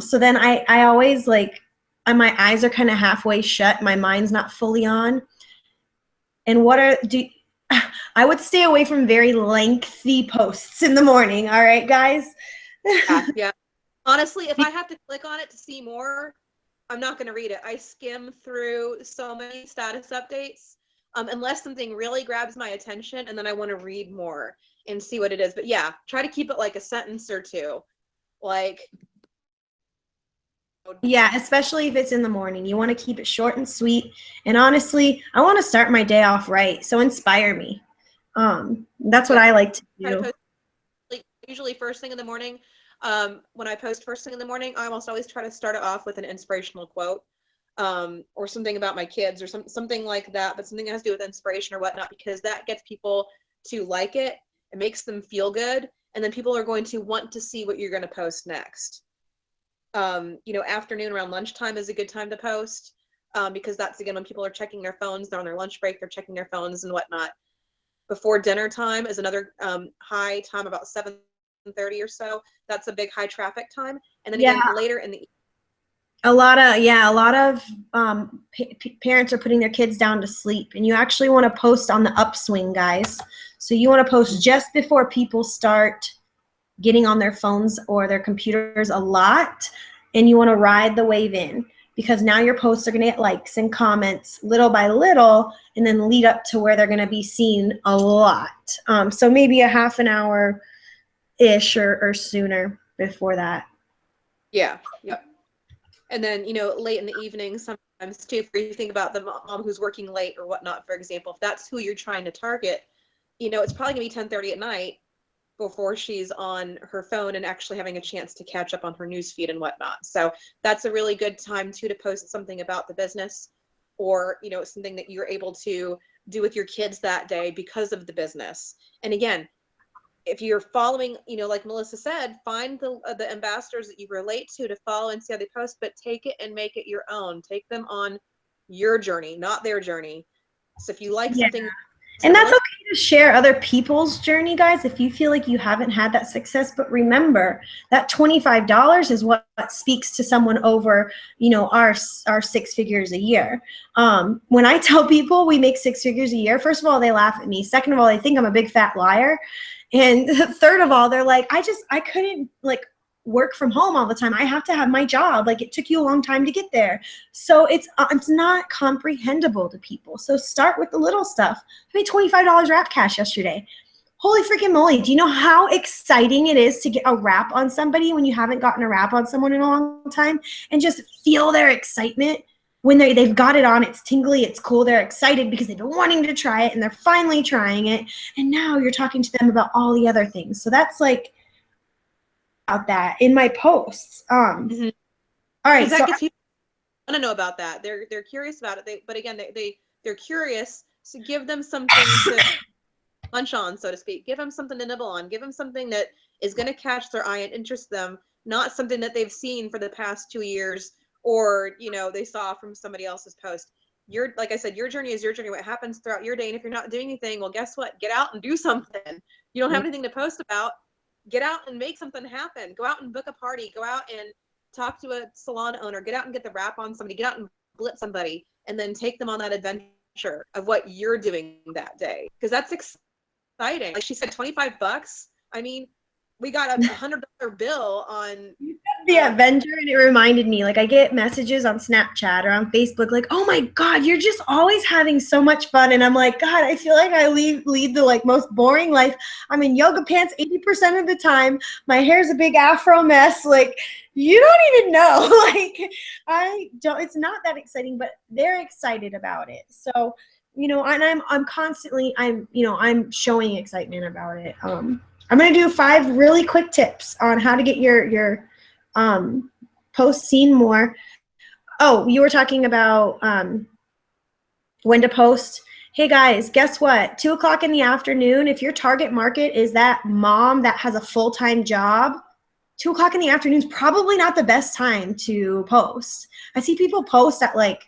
So then I always like, my eyes are kind of halfway shut. My mind's not fully on. And I would stay away from very lengthy posts in the morning. All right, guys? Yeah. Honestly, if I have to click on it to see more, I'm not going to read it. I skim through so many status updates, unless something really grabs my attention, and then I want to read more and see what it is. But yeah, try to keep it like a sentence or two. Like, yeah, especially if it's in the morning. You want to keep it short and sweet. And honestly, I want to start my day off right. So inspire me. That's what I like to do. Usually first thing in the morning. When I post first thing in the morning, I almost always try to start it off with an inspirational quote, or something about my kids, or something like that, but something that has to do with inspiration or whatnot, because that gets people to like it. It makes them feel good. And then people are going to want to see what you're going to post next. Afternoon around lunchtime is a good time to post, because that's again when people are checking their phones, they're on their lunch break, they're checking their phones and whatnot. Before dinner time is another high time, about 7:30 or so. That's a big high traffic time. And then again, later in the a lot of parents are putting their kids down to sleep, and you actually want to post on the upswing, guys. So you want to post just before people start getting on their phones or their computers a lot, and you want to ride the wave in, because now your posts are going to get likes and comments little by little, and then lead up to where they're going to be seen a lot. So maybe a half an hour ish or sooner before that. Yeah. And then late in the evening sometimes too, if you think about the mom who's working late or whatnot, for example, if that's who you're trying to target, it's probably gonna be 10:30 at night before she's on her phone and actually having a chance to catch up on her news feed and whatnot. So that's a really good time too to post something about the business, or something that you're able to do with your kids that day because of the business. And again, if you're following, like Melissa said, find the ambassadors that you relate to follow and see how they post, but take it and make it your own. Take them on your journey, not their journey. So if you like something, and that's okay to share other people's journey, guys, if you feel like you haven't had that success. But remember that $25 is what speaks to someone over, our 6 figures a year. When I tell people we make 6 figures a year, first of all, they laugh at me. Second of all, they think I'm a big fat liar. And third of all, they're like, I couldn't like work from home all the time. I have to have my job. Like, it took you a long time to get there. So it's not comprehensible to people. So start with the little stuff. I made $25 wrap cash yesterday. Holy freaking moly. Do you know how exciting it is to get a wrap on somebody when you haven't gotten a wrap on someone in a long time, and just feel their excitement when they've got it on? It's tingly, it's cool, they're excited because they've been wanting to try it and they're finally trying it. And now you're talking to them about all the other things. So that's like about that in my posts. All right. That gets people want to know about that. They're curious about it. But again, they're curious. to give them something to munch on, so to speak. Give them something to nibble on. Give them something that is going to catch their eye and interest them, not something that they've seen for the past 2 years or, you know, they saw from somebody else's post. Like I said, your journey is your journey. What happens throughout your day. And if you're not doing anything, well, guess what? Get out and do something. You don't have anything to post about. Get out and make something happen. Go out and book a party. Go out and talk to a salon owner. Get out and get the wrap on somebody. Get out and blitz somebody, and then take them on that adventure of what you're doing that day. Because that's exciting. Like she said, $25. I mean, we got a $100 bill on the Avenger, and it reminded me, like, I get messages on Snapchat or on Facebook like, oh my God, you're just always having so much fun. And I'm like, God, I feel like I lead the like most boring life. I'm in yoga pants 80% of the time. My hair's a big afro mess. Like, you don't even know. Like, I don't, it's not that exciting, but they're excited about it. So, you know, and I'm constantly, I'm showing excitement about it. I'm going to do 5 really quick tips on how to get your post seen more. Oh, you were talking about when to post. Hey guys, guess what? 2 o'clock in the afternoon, if your target market is that mom that has a full-time job, 2 o'clock in the afternoon is probably not the best time to post. I see people post at like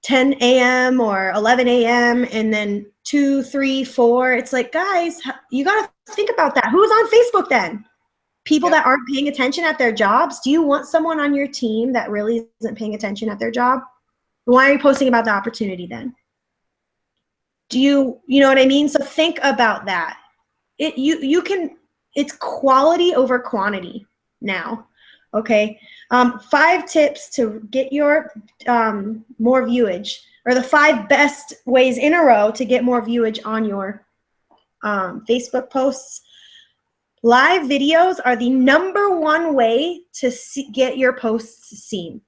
10 a.m. or 11 a.m. and then 2, 3, 4. It's like, guys, you got to think about that. Who's on Facebook then? People that aren't paying attention at their jobs? Do you want someone on your team that really isn't paying attention at their job? Why are you posting about the opportunity then? Do you know what I mean? So think about that. It's quality over quantity now. Okay. 5 tips to get your more viewage, or the 5 best ways in a row to get more viewage on your Facebook posts. Live videos are the #1 way to get your posts seen.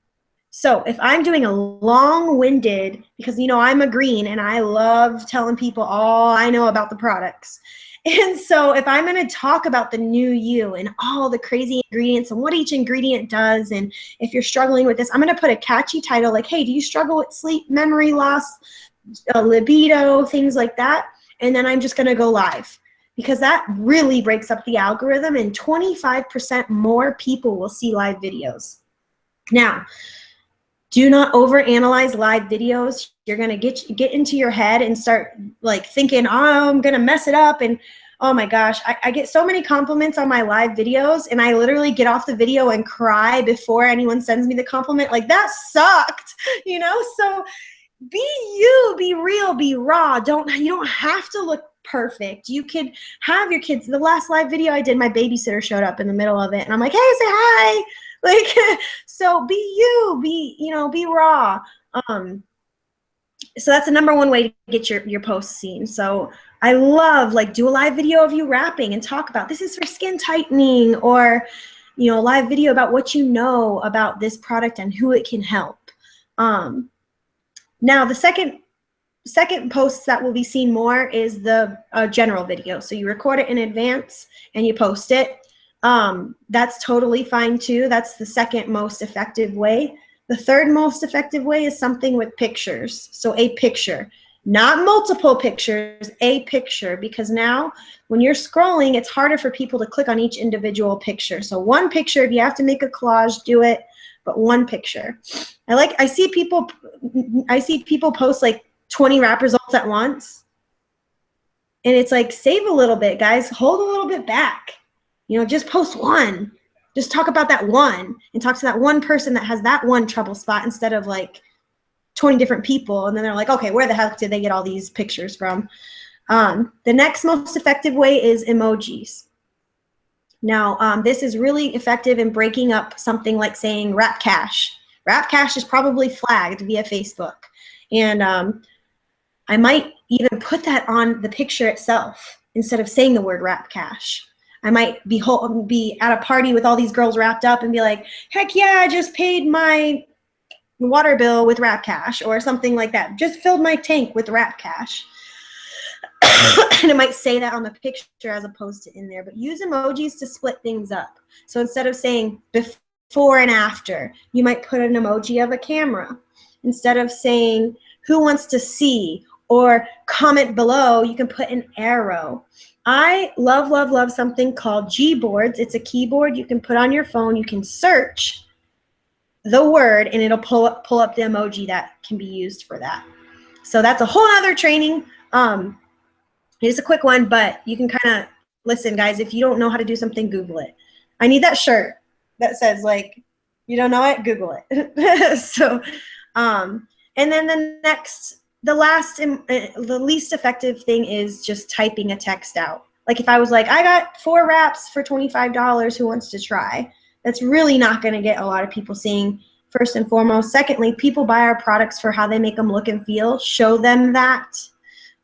So if I'm doing a long-winded, because, you know, I'm a green and I love telling people all I know about the products. And so if I'm going to talk about the new you and all the crazy ingredients and what each ingredient does, and if you're struggling with this, I'm going to put a catchy title like, hey, do you struggle with sleep, memory loss, libido, things like that? And then I'm just going to go live, because that really breaks up the algorithm, and 25% more people will see live videos. Now, do not overanalyze live videos. You're going to get into your head and start like thinking, oh, I'm going to mess it up. And oh my gosh, I get so many compliments on my live videos, and I literally get off the video and cry before anyone sends me the compliment. Like, that sucked, you know? So be you, be real, be raw. You don't have to look perfect. You could have your kids. The last live video I did, my babysitter showed up in the middle of it, and I'm like, hey, say hi. Like, so be you, be raw. So that's the #1 way to get your posts seen. So I love, like, do a live video of you rapping and talk about this is for skin tightening, or, you know, a live video about what you know about this product and who it can help. Now the second post that will be seen more is the general video. So you record it in advance and you post it. That's totally fine too. That's the second most effective way. The third most effective way is something with pictures. So a picture, not multiple pictures, a picture, because now when you're scrolling, it's harder for people to click on each individual picture. So one picture, if you have to make a collage, do it, but one picture. I see people post like 20 rap results at once. And it's like, save a little bit, guys. Hold a little bit back. You know, just post one. Just talk about that one and talk to that one person that has that one trouble spot, instead of like 20 different people. And then they're like, okay, where the heck did they get all these pictures from? The next most effective way is emojis. Now, this is really effective in breaking up something like saying rap cash. Rap cash is probably flagged via Facebook. And I might even put that on the picture itself instead of saying the word rap cash. I might be at a party with all these girls wrapped up and be like, heck yeah, I just paid my water bill with rap cash, or something like that. Just filled my tank with rap cash. And it might say that on the picture as opposed to in there. But use emojis to split things up. So instead of saying before and after, you might put an emoji of a camera. Instead of saying who wants to see, or comment below, you can put an arrow. I love something called Gboards. It's a keyboard you can put on your phone. You can search the word and it'll pull up the emoji that can be used for that. So that's a whole other training. It's a quick one, but you can kind of listen, guys. If you don't know how to do something, Google it. I need that shirt that says like, you don't know it, Google it. So, and then the least effective thing is just typing a text out. Like if I was like, I got 4 wraps for $25, who wants to try? That's really not going to get a lot of people seeing, first and foremost. Secondly, people buy our products for how they make them look and feel. Show them that.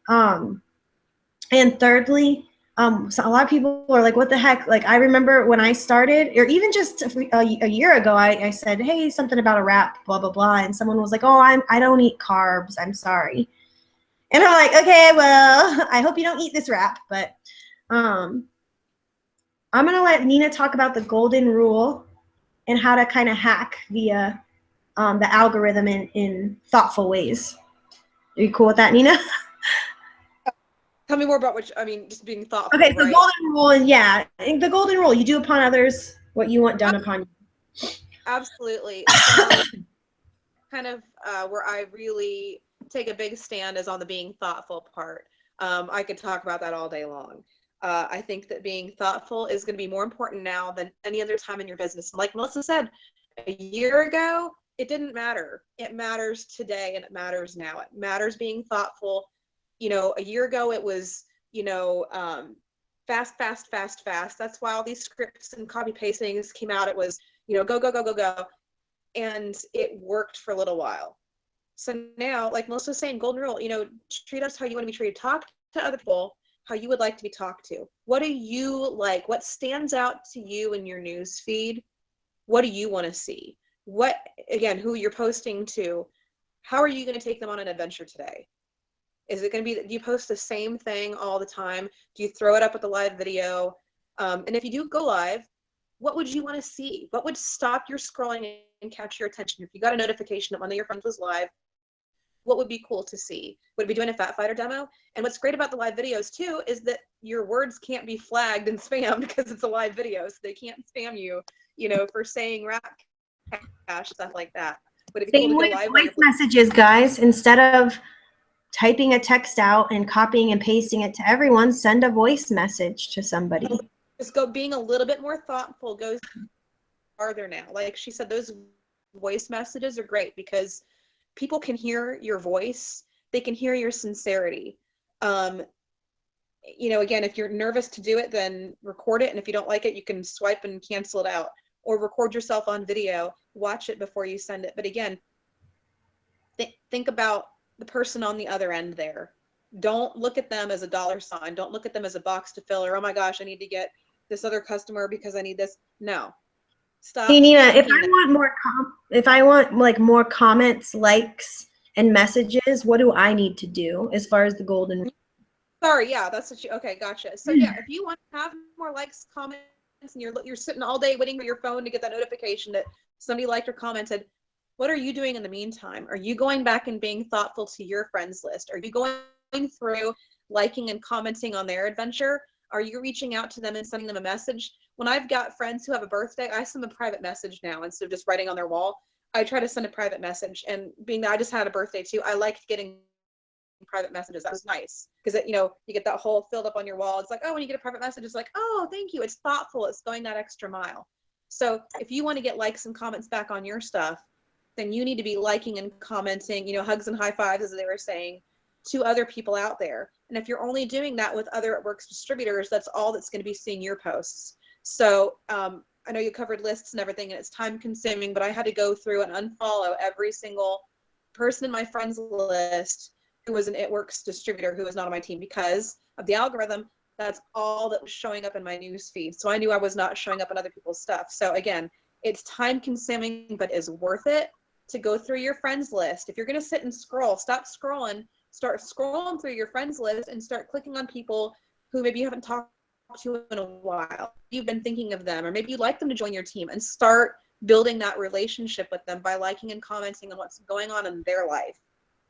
And thirdly, so a lot of people are like, what the heck? Like, I remember when I started, or even just a year ago, I said, hey, something about a wrap, blah, blah, blah. And someone was like, oh, I don't eat carbs. I'm sorry. And I'm like, okay, well, I hope you don't eat this wrap. But I'm going to let Nina talk about the golden rule and how to kind of hack via the algorithm in thoughtful ways. Are you cool with that, Nina? Tell me more about just being thoughtful. Okay, so right? golden rule, and yeah, the golden rule: you do upon others what you want done upon you. Absolutely. So, kind of where I really take a big stand is on the being thoughtful part. I could talk about that all day long. I think that being thoughtful is going to be more important now than any other time in your business. Like Melissa said, a year ago, it didn't matter. It matters today and it matters now. It matters being thoughtful. A year ago, it was, fast, fast, fast, fast. That's why all these scripts and copy pastings came out. It was, go, go, go, go, go. And it worked for a little while. So now, like Melissa was saying, golden rule, treat us how you want to be treated. Talk to other people how you would like to be talked to. What do you like? What stands out to you in your news feed? What do you want to see? Who you're posting to, how are you going to take them on an adventure today? Is it going to be that you post the same thing all the time? Do you throw it up with a live video? And if you do go live, what would you want to see? What would stop your scrolling and catch your attention? If you got a notification that one of your friends was live, what would be cool to see? Would it be doing a Fat Fighter demo? And what's great about the live videos too is that your words can't be flagged and spammed because it's a live video, so they can't spam you, for saying rap cash, stuff like that. Would it be cool Same to go with live? voice messages, guys. Instead of typing a text out and copying and pasting it to everyone, send a voice message to somebody. Just go being a little bit more thoughtful goes farther now. Like she said, those voice messages are great because people can hear your voice. They can hear your sincerity. Again, if you're nervous to do it, then record it. And if you don't like it, you can swipe and cancel it out or record yourself on video, watch it before you send it. But again, think about the person on the other end there. Don't look at them as a dollar sign. Don't look at them as a box to fill or, oh my gosh, I need to get this other customer because I need this. No. Stop. Hey, Nina, if I want like more comments, likes, and messages, what do I need to do as far as the golden rule? Sorry, yeah, that's what okay, gotcha. So yeah, if you want to have more likes, comments, and you're sitting all day waiting for your phone to get that notification that somebody liked or commented, what are you doing in the meantime? Are you going back and being thoughtful to your friends list? Are you going through liking and commenting on their adventure? Are you reaching out to them and sending them a message? When I've got friends who have a birthday, I send them a private message now instead of just writing on their wall. I try to send a private message. And being that I just had a birthday too, I liked getting private messages. That was nice because you get that whole filled up on your wall. It's like, oh, when you get a private message, it's like, oh, thank you. It's thoughtful. It's going that extra mile. So if you want to get likes and comments back on your stuff, then you need to be liking and commenting, hugs and high fives, as they were saying, to other people out there. And if you're only doing that with other It Works distributors, that's all that's going to be seeing your posts. So I know you covered lists and everything, and it's time consuming, but I had to go through and unfollow every single person in my friends list who was an It Works distributor who was not on my team because of the algorithm. That's all that was showing up in my news feed. So I knew I was not showing up on other people's stuff. So again, it's time consuming, but is worth it to go through your friends list. If you're going to sit and scroll, stop scrolling, start scrolling through your friends list and start clicking on people who maybe you haven't talked to in a while. You've been thinking of them, or maybe you'd like them to join your team, and start building that relationship with them by liking and commenting on what's going on in their life.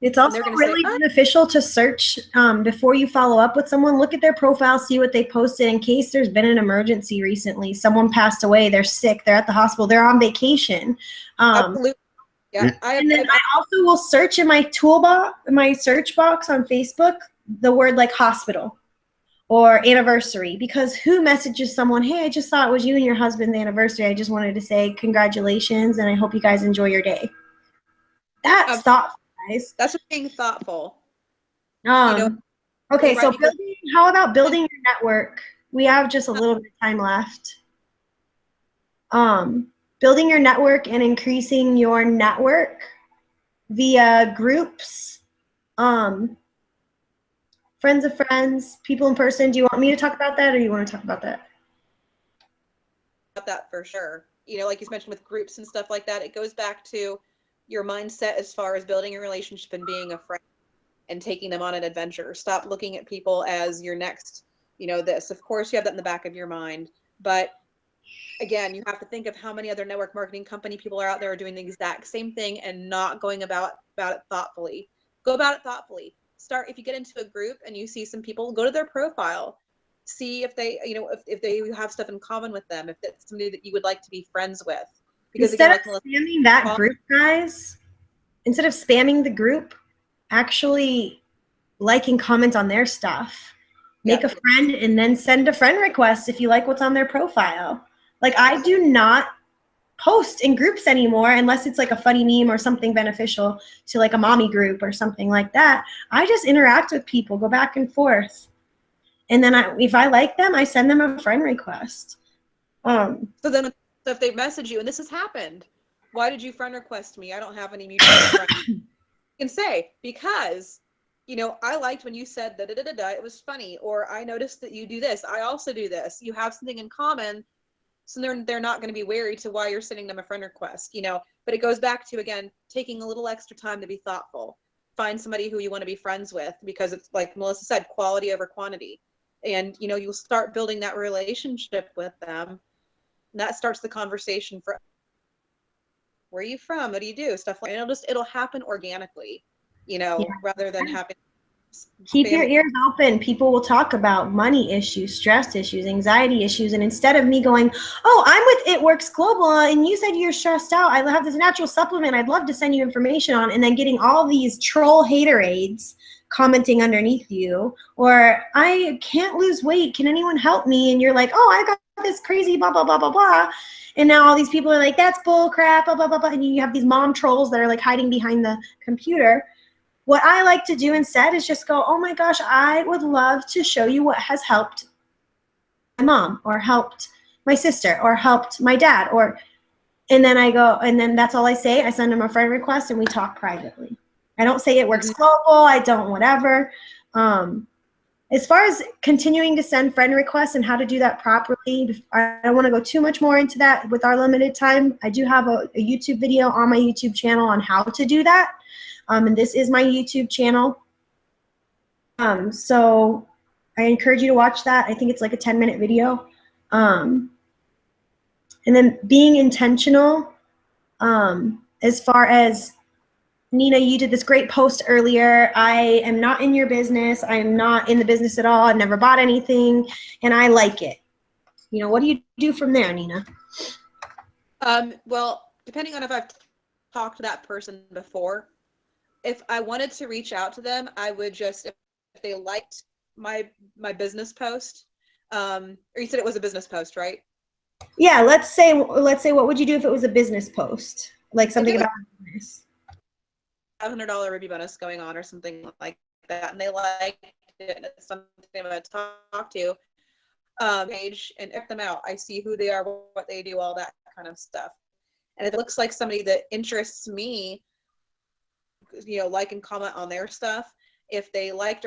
It's and also they're going to say, really oh, beneficial to search before you follow up with someone. Look at their profile, see what they posted in case there's been an emergency recently. Someone passed away, they're sick, they're at the hospital, they're on vacation. absolutely. Yeah. And then I also will search in my toolbox, my search box on Facebook, the word like hospital or anniversary, because who messages someone, hey, I just saw it was you and your husband's anniversary. I just wanted to say congratulations and I hope you guys enjoy your day. That's thoughtful, guys. That's being thoughtful. You know, Okay, so right, because how about building your network? We have just a little bit of time left. Building your network and increasing your network via groups, friends of friends, people in person. Do you want me to talk about that or you want to talk about that? about that for sure. You know, like you mentioned with groups and stuff like that, it goes back to your mindset as far as building a relationship and being a friend and taking them on an adventure. Stop looking at people as your next, this. Of course, you have that in the back of your mind, but again, you have to think of how many other network marketing company people are out there are doing the exact same thing and not going about it thoughtfully. Go about it thoughtfully. Start if you get into a group and you see some people, go to their profile, see if they, if they have stuff in common with them, if it's somebody that you would like to be friends with. Because Instead again, of spamming that group, guys, instead of spamming the group, actually like and comment on their stuff. Make a friend and then send a friend request if you like what's on their profile. Like I do not post in groups anymore unless it's like a funny meme or something beneficial to like a mommy group or something like that. I just interact with people, go back and forth. And then if I like them, I send them a friend request. So if they message you, and this has happened, why did you friend request me? I don't have any mutual friends. You can say, because, I liked when you said da da da da, it was funny, or I noticed that you do this. I also do this. You have something in common. So they're not going to be wary to why you're sending them a friend request, but it goes back to, again, taking a little extra time to be thoughtful. Find somebody who you want to be friends with, because it's like Melissa said, quality over quantity. And, you'll start building that relationship with them. And that starts the conversation for where are you from? What do you do? Stuff like, and it'll happen organically, rather than having keep your ears open. People will talk about money issues, stress issues, anxiety issues. And instead of me going, oh, I'm with It Works Global and you said you're stressed out, I have this natural supplement I'd love to send you information on, and then getting all these troll haterades commenting underneath you, or I can't lose weight, can anyone help me? And you're like, oh, I got this crazy blah, blah, blah, blah, blah. And now all these people are like, that's bull crap, blah, blah, blah, blah. And you have these mom trolls that are like hiding behind the computer. What I like to do instead is just go, oh my gosh, I would love to show you what has helped my mom or helped my sister or helped my dad, and then I go, and then that's all I say. I send them a friend request and we talk privately. I don't say It Works Global. I don't whatever. As far as continuing to send friend requests and how to do that properly, I don't want to go too much more into that with our limited time. I do have a YouTube video on my YouTube channel on how to do that. And this is my YouTube channel. So I encourage you to watch that. I think it's like a 10-minute video. And then being intentional, as far as Nina, you did this great post earlier. I am not in your business. I am not in the business at all. I've never bought anything and I like it. What do you do from there, Nina? Well, depending on if I've talked to that person before, if I wanted to reach out to them, I would just, if they liked my business post, or you said it was a business post, right? Yeah, let's say what would you do if it was a business post? Like something about business. $500 review bonus going on or something like that, and they liked it, and it's something I'm going to talk to page and check them out. I see who they are, what they do, all that kind of stuff. And if it looks like somebody that interests me, like and comment on their stuff. If they liked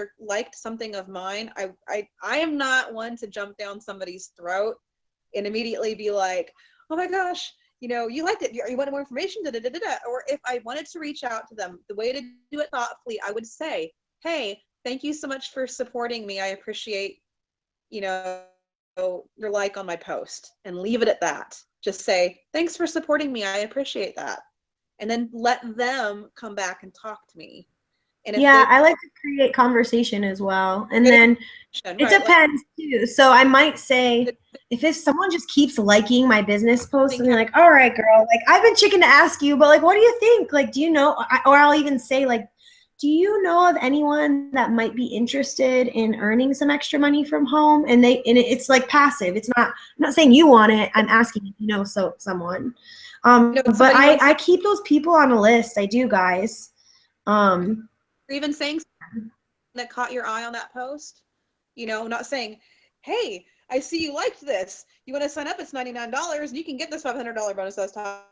something of mine, I am not one to jump down somebody's throat and immediately be like, oh my gosh, you liked it, you wanted more information, da, da, da, da, da. Or if I wanted to reach out to them, the way to do it thoughtfully, I would say, hey, thank you so much for supporting me. I appreciate, your like on my post, and leave it at that. Just say, thanks for supporting me. I appreciate that. And then let them come back and talk to me. And if Yeah, they I like to create conversation as well. And create a then conversation, it right, like depends too. So I might the say, if someone just keeps liking my business posts, thing I'm kind like, all right, girl, like I've been chicken to ask you, but like, what do you think? Like, do you know? Or I'll even say, like, do you know of anyone that might be interested in earning some extra money from home? And it's like passive. It's not. I'm not saying you want it. I'm asking if you know someone. But somebody wants I keep those people on a list. I do, guys. Um, or even saying that caught your eye on that post, not saying, hey, I see you liked this. You want to sign up? It's $99 and you can get this $500 bonus I was talking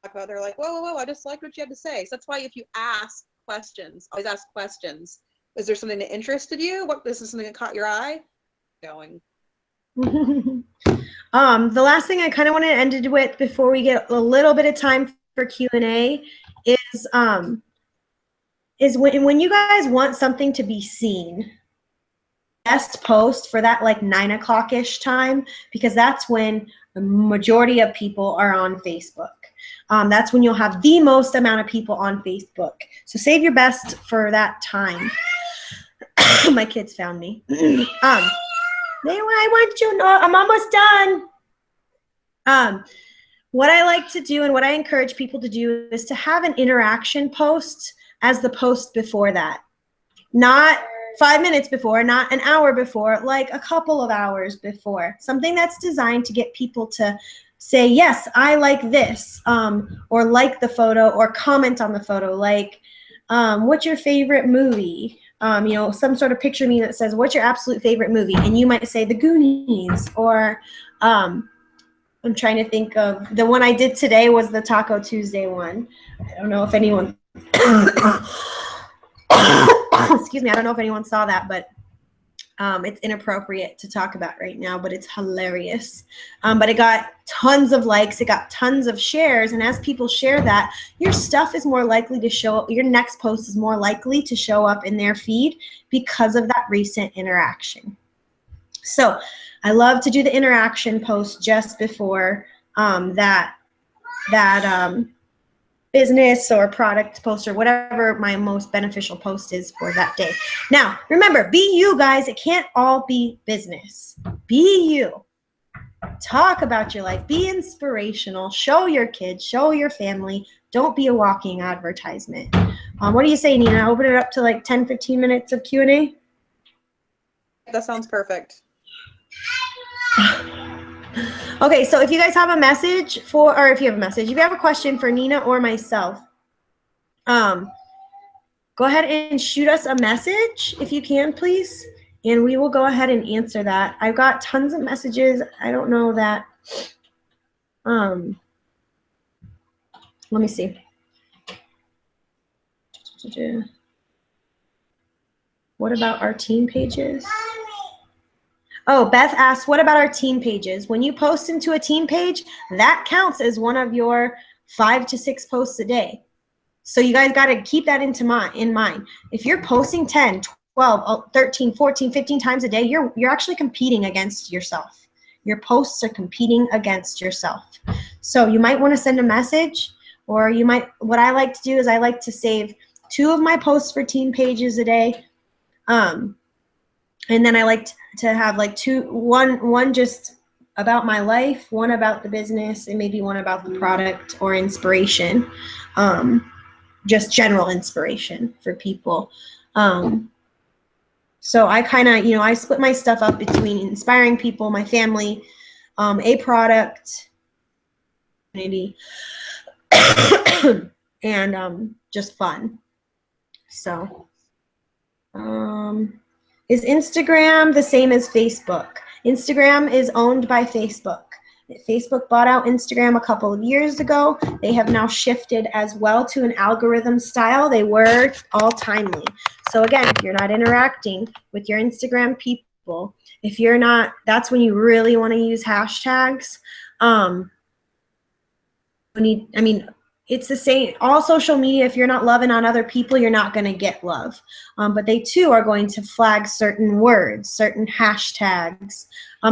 about. They're like, whoa, I just liked what you had to say. So that's why if you ask questions, always ask questions. Is there something that interested you? This is something that caught your eye? Going. The last thing I kind of want to end it with before we get a little bit of time for Q&A is when you guys want something to be seen, best post for that like 9 o'clock-ish time, because that's when the majority of people are on Facebook. That's when you'll have the most amount of people on Facebook. So save your best for that time. My kids found me. I want you to know I'm almost done. What I like to do and what I encourage people to do is to have an interaction post as the post before that. Not 5 minutes before, not an hour before, like a couple of hours before. Something that's designed to get people to say, yes, I like this, or like the photo, or comment on the photo, like, what's your favorite movie? Some sort of picture me that says, what's your absolute favorite movie? And you might say The Goonies, or I'm trying to think of the one I did today was the Taco Tuesday one. I don't know if anyone excuse me, I don't know if anyone saw that, but it's inappropriate to talk about right now, but it's hilarious. But it got tons of likes, it got tons of shares, and as people share that, your stuff is more likely to show up, your next post is more likely to show up in their feed because of that recent interaction. So I love to do the interaction post just before that business or product post or whatever my most beneficial post is for that day. Now, remember, be you, guys. It can't all be business. Be you. Talk about your life. Be inspirational. Show your kids. Show your family. Don't be a walking advertisement. What do you say, Nina? Open it up to like 10, 15 minutes of Q&A? That sounds perfect. Okay, so if you guys have a message if you have a question for Nina or myself, go ahead and shoot us a message if you can, please, and we will go ahead and answer that. I've got tons of messages. I don't know that. Let me see. What about our team pages? Oh, Beth asked, what about our team pages? When you post into a team page, that counts as one of your 5 to 6 posts a day. So you guys got to keep that in mind. If you're posting 10, 12, 13, 14, 15 times a day, you're actually competing against yourself. Your posts are competing against yourself. So you might want to send a message, or what I like to do is I like to save 2 of my posts for team pages a day. And then I like to have like one just about my life, one about the business, and maybe one about the product or inspiration. Just general inspiration for people. So I kind of, I split my stuff up between inspiring people, my family, a product, maybe, and just fun. So is Instagram the same as Facebook? Instagram is owned by Facebook. Facebook bought out Instagram a couple of years ago. They have now shifted as well to an algorithm style. They were all timely. So again, if you're not interacting with your Instagram people, if you're not, that's when you really want to use hashtags. It's the same, all social media, if you're not loving on other people, you're not going to get love. But they too are going to flag certain words, certain hashtags,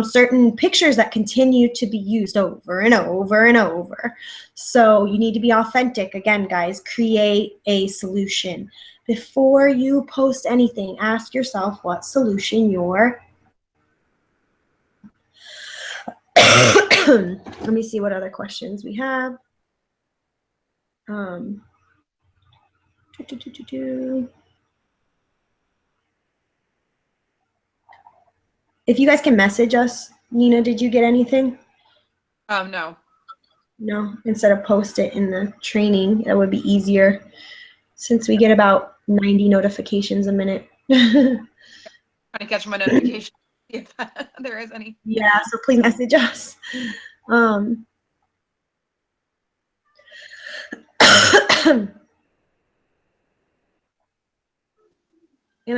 certain pictures that continue to be used over and over and over. So you need to be authentic. Again, guys, create a solution. Before you post anything, ask yourself what solution you're let me see what other questions we have. If you guys can message us, Nina, did you get anything? No. No, instead of post it in the training, that would be easier since we get about 90 notifications a minute. Trying to catch my notification if there is any. Yeah, so please message us. And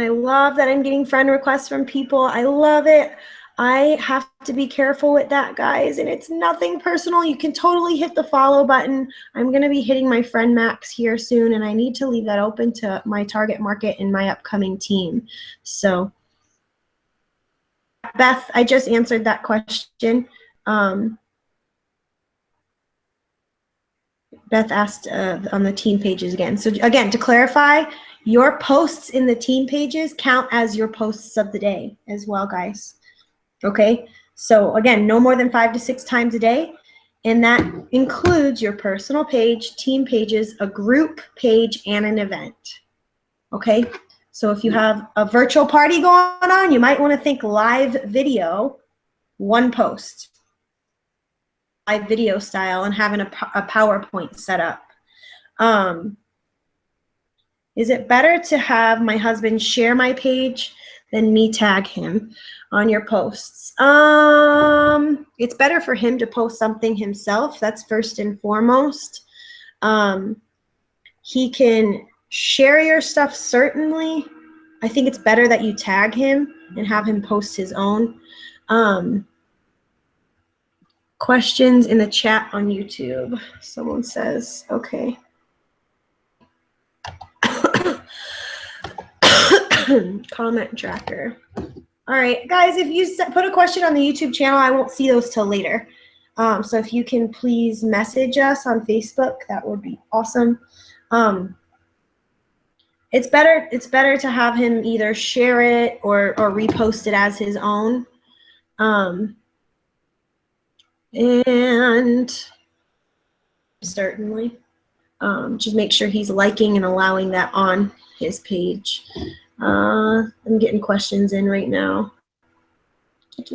I love that I'm getting friend requests from people. I love it. I have to be careful with that, guys, and it's nothing personal. You can totally hit the follow button. I'm going to be hitting my friend max here soon, and I need to leave that open to my target market and my upcoming team. So, Beth, I just answered that question. Beth asked on the team pages again. So again, to clarify, your posts in the team pages count as your posts of the day as well, guys. Okay, so again, no more than 5 to 6 times a day, and that includes your personal page, team pages, a group page, and an event. Okay, so if you have a virtual party going on, you might want to think live video, one post, live video style, and having a PowerPoint set up. Is it better to have my husband share my page than me tag him on your posts? It's better for him to post something himself. That's first and foremost. He can share your stuff, certainly. I think it's better that you tag him and have him post his own. Questions in the chat on YouTube. Someone says, okay. Comment tracker. All right, guys, if you put a question on the YouTube channel, I won't see those till later. So if you can please message us on Facebook, that would be awesome. It's better to have him either share it or repost it as his own. And certainly, just make sure he's liking and allowing that on his page. I'm getting questions in right now. Let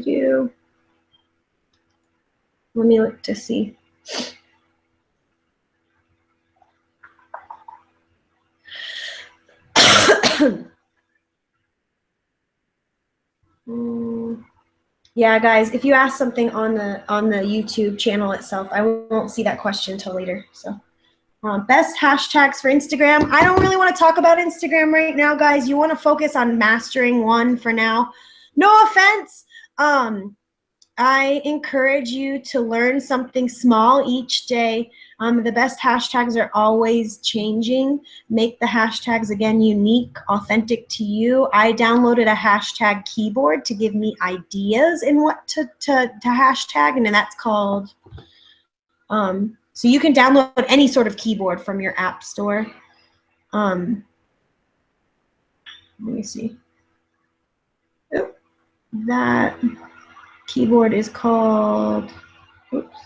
me look to see. Yeah, guys, if you ask something on the YouTube channel itself, I won't see that question till later. So, best hashtags for Instagram. I don't really want to talk about Instagram right now, guys. You want to focus on mastering one for now. No offense. I encourage you to learn something small each day. The best hashtags are always changing. Make the hashtags, again, unique, authentic to you. I downloaded a hashtag keyboard to give me ideas in what to hashtag, and then that's called, so you can download any sort of keyboard from your app store. Let me see. Oh, that keyboard is called, oops,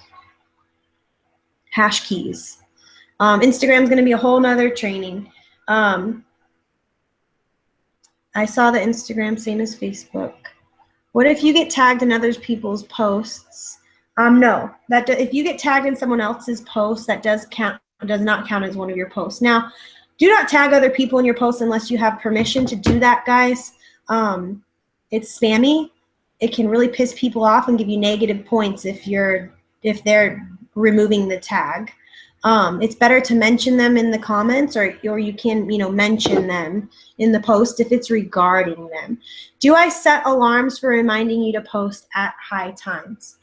hash keys. Instagram is going to be a whole nother training. I saw the Instagram same as Facebook. What if you get tagged in other people's posts? No, if you get tagged in someone else's post, that does not count as one of your posts. Now, do not tag other people in your posts unless you have permission to do that, guys. It's spammy. It can really piss people off and give you negative points if they're removing the tag. It's better to mention them in the comments, or you can mention them in the post if it's regarding them. Do I set alarms for reminding you to post at high times?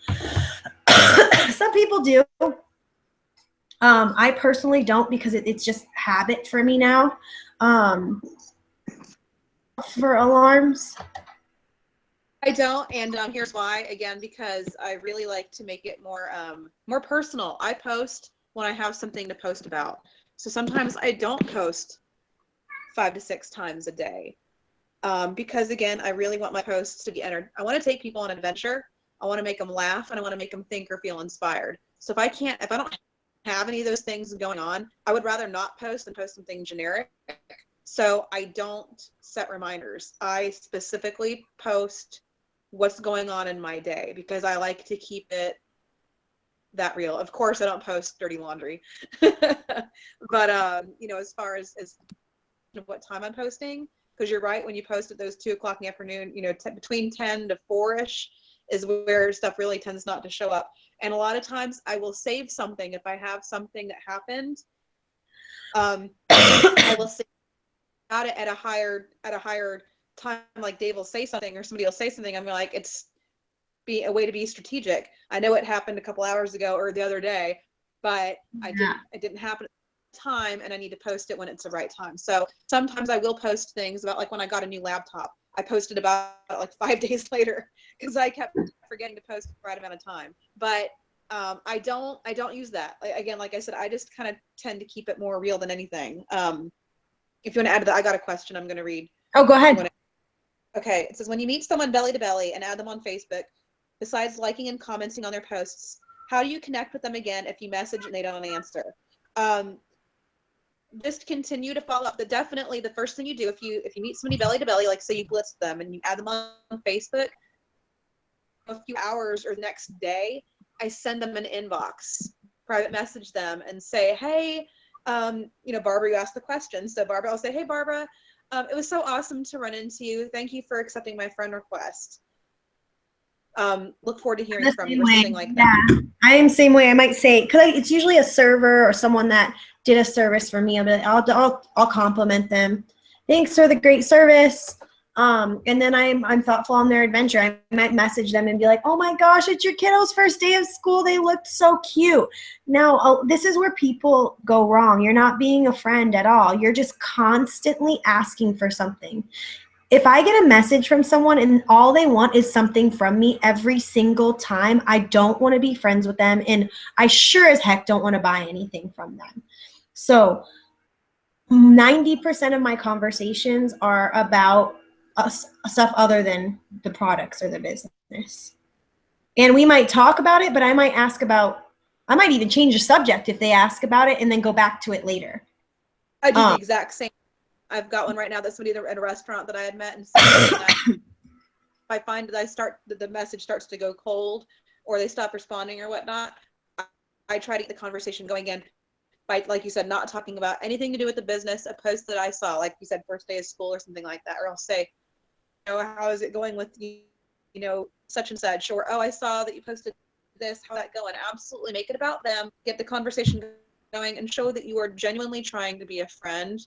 Some people do. I personally don't, because it's just habit for me now. For alarms, I don't, and here's why. Again, because I really like to make it more personal. I post when I have something to post about. So sometimes I don't post 5 to 6 times a day. Because again, I really want my posts to be entered. I want to take people on an adventure. I want to make them laugh, and I want to make them think or feel inspired. So if I don't have any of those things going on, I would rather not post than post something generic. So I don't set reminders. I specifically post what's going on in my day because I like to keep it that real. Of course, I don't post dirty laundry, but you know, as far as what time I'm posting, because you're right, when you post at those 2 o'clock in the afternoon, you know, between 10 to 4-ish is where stuff really tends not to show up. And a lot of times I will save something if I have something that happened. I will save about it at a higher time. Like Dave will say something or somebody will say something. I'm like, it's be a way to be strategic. I know it happened a couple hours ago or the other day, but it didn't happen at the time, and I need to post it when it's the right time. So sometimes I will post things about, like when I got a new laptop, I posted about like 5 days later because I kept forgetting to post at the right amount of time. But I don't use that. Again, like I said, I just kind of tend to keep it more real than anything. If you want to add to that, I got a question I'm going to read. Oh, go ahead. Okay, it says, when you meet someone belly to belly and add them on Facebook, besides liking and commenting on their posts, how do you connect with them again if you message and they don't answer? Just continue to follow up. Definitely the first thing you do if you meet somebody belly to belly, like say you blitz them and you add them on Facebook, a few hours or the next day, I send them an inbox, private message them and say, hey, you know, Barbara, you asked the question. So Barbara, I'll say, hey, Barbara, it was so awesome to run into you. Thank you for accepting my friend request. Look forward to hearing from you or something like that. Yeah, I am the same way. I might say, because it's usually a server or someone that did a service for me. I'll compliment them. Thanks for the great service. And then I'm thoughtful on their adventure. I might message them and be like, oh my gosh, it's your kiddo's first day of school. They looked so cute. Now, this is where people go wrong. You're not being a friend at all. You're just constantly asking for something. If I get a message from someone and all they want is something from me every single time, I don't want to be friends with them, and I sure as heck don't want to buy anything from them. So 90% of my conversations are about stuff other than the products or the business. And we might talk about it, but I might even change the subject if they ask about it and then go back to it later. I do the exact same. I've got one right now that's somebody at a restaurant that I had met, and if I find that the message starts to go cold or they stop responding or whatnot, I try to get the conversation going again by, like you said, not talking about anything to do with the business, a post that I saw, like you said, first day of school or something like that, or I'll say, you know, how is it going with you know, such and such, or oh, I saw that you posted this, how's that going? Absolutely make it about them, get the conversation going, and show that you are genuinely trying to be a friend,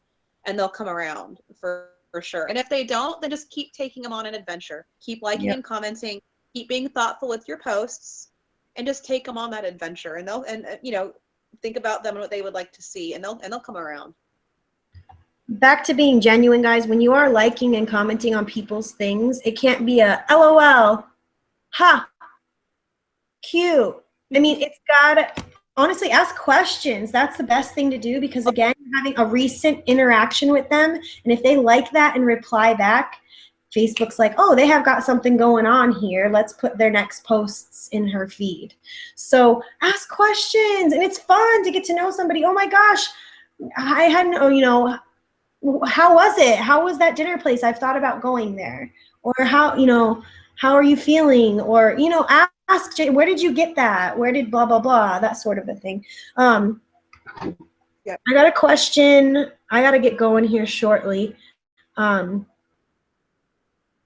and they'll come around for sure. And if they don't, then just keep taking them on an adventure. Keep liking and commenting, keep being thoughtful with your posts, and just take them on that adventure. And they'll, and you know, think about them and what they would like to see, and they'll come around. Back to being genuine, guys. When you are liking and commenting on people's things, it can't be a LOL, ha, cute. I mean, it's gotta, honestly, ask questions. That's the best thing to do because, again, you're having a recent interaction with them. And if they like that and reply back, Facebook's like, oh, they have got something going on here. Let's put their next posts in her feed. So ask questions. And it's fun to get to know somebody. Oh, my gosh, I hadn't, you know, how was it? How was that dinner place? I've thought about going there. Or how, you know, how are you feeling? Or, you know, ask Jay, where did you get that? Where did blah, blah, blah, that sort of a thing. I got a question. I got to get going here shortly. To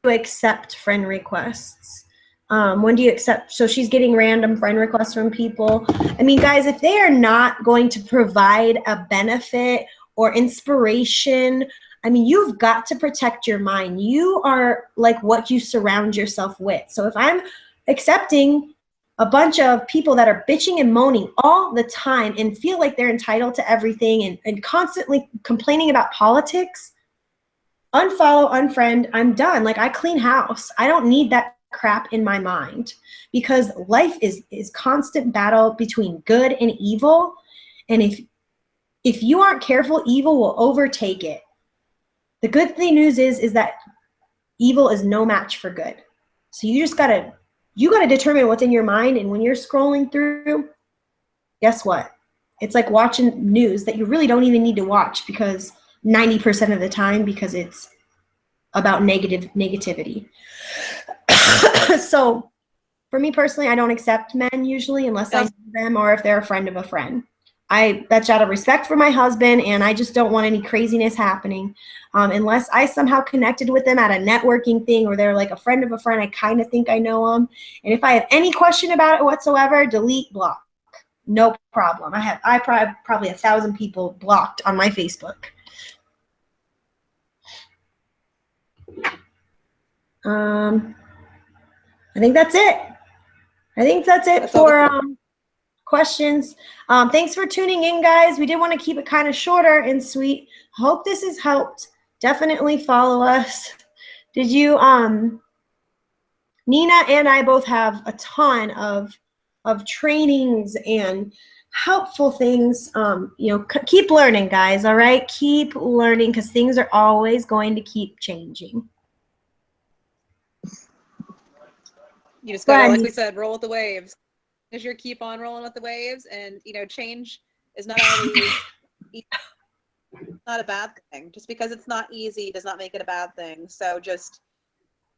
accept friend requests. When do you accept? So she's getting random friend requests from people. I mean, guys, if they are not going to provide a benefit or inspiration, I mean, you've got to protect your mind. You are like what you surround yourself with. So if I'm accepting a bunch of people that are bitching and moaning all the time and feel like they're entitled to everything and constantly complaining about politics, unfollow, unfriend, I'm done. Like, I clean house. I don't need that crap in my mind because life is constant battle between good and evil. And if you aren't careful, evil will overtake it. The good news is that evil is no match for good. So you just gotta determine what's in your mind. And when you're scrolling through, guess what? It's like watching news that you really don't even need to watch, because 90% of the time, because it's about negativity. So for me personally, I don't accept men usually unless I know them or if they're a friend of a friend. That's out of respect for my husband, and I just don't want any craziness happening. Unless I somehow connected with them at a networking thing, or they're like a friend of a friend, I kind of think I know them. And if I have any question about it whatsoever, delete, block. No problem. I probably 1,000 people blocked on my Facebook. I think that's it. For questions. Thanks for tuning in, guys. We did want to keep it kind of shorter and sweet. Hope this has helped. Definitely follow us. Did you, Nina and I both have a ton of trainings and helpful things. Keep learning, guys. All right, keep learning, because things are always going to keep changing. You just gotta, like we said, roll with the waves. As you keep on rolling with the waves, and change is not always not a bad thing. Just because it's not easy does not make it a bad thing. So just,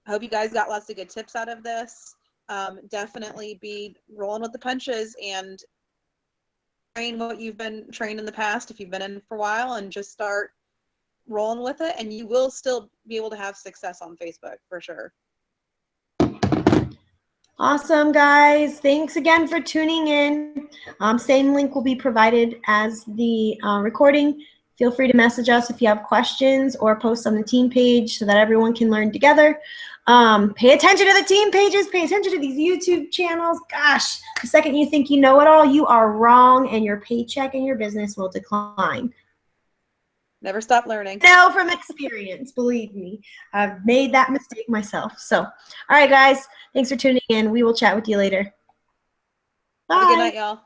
I hope you guys got lots of good tips out of this. Definitely be rolling with the punches and train what you've been trained in the past if you've been in for a while, and just start rolling with it, and you will still be able to have success on Facebook for sure. Awesome, guys. Thanks again for tuning in. Same link will be provided as the recording. Feel free to message us if you have questions, or post on the team page so that everyone can learn together. Pay attention to the team pages. Pay attention to these YouTube channels. Gosh, the second you think you know it all, you are wrong, and your paycheck and your business will decline. Never stop learning. No, from experience, believe me. I've made that mistake myself. So, all right, guys. Thanks for tuning in. We will chat with you later. Bye. Have a good night, y'all.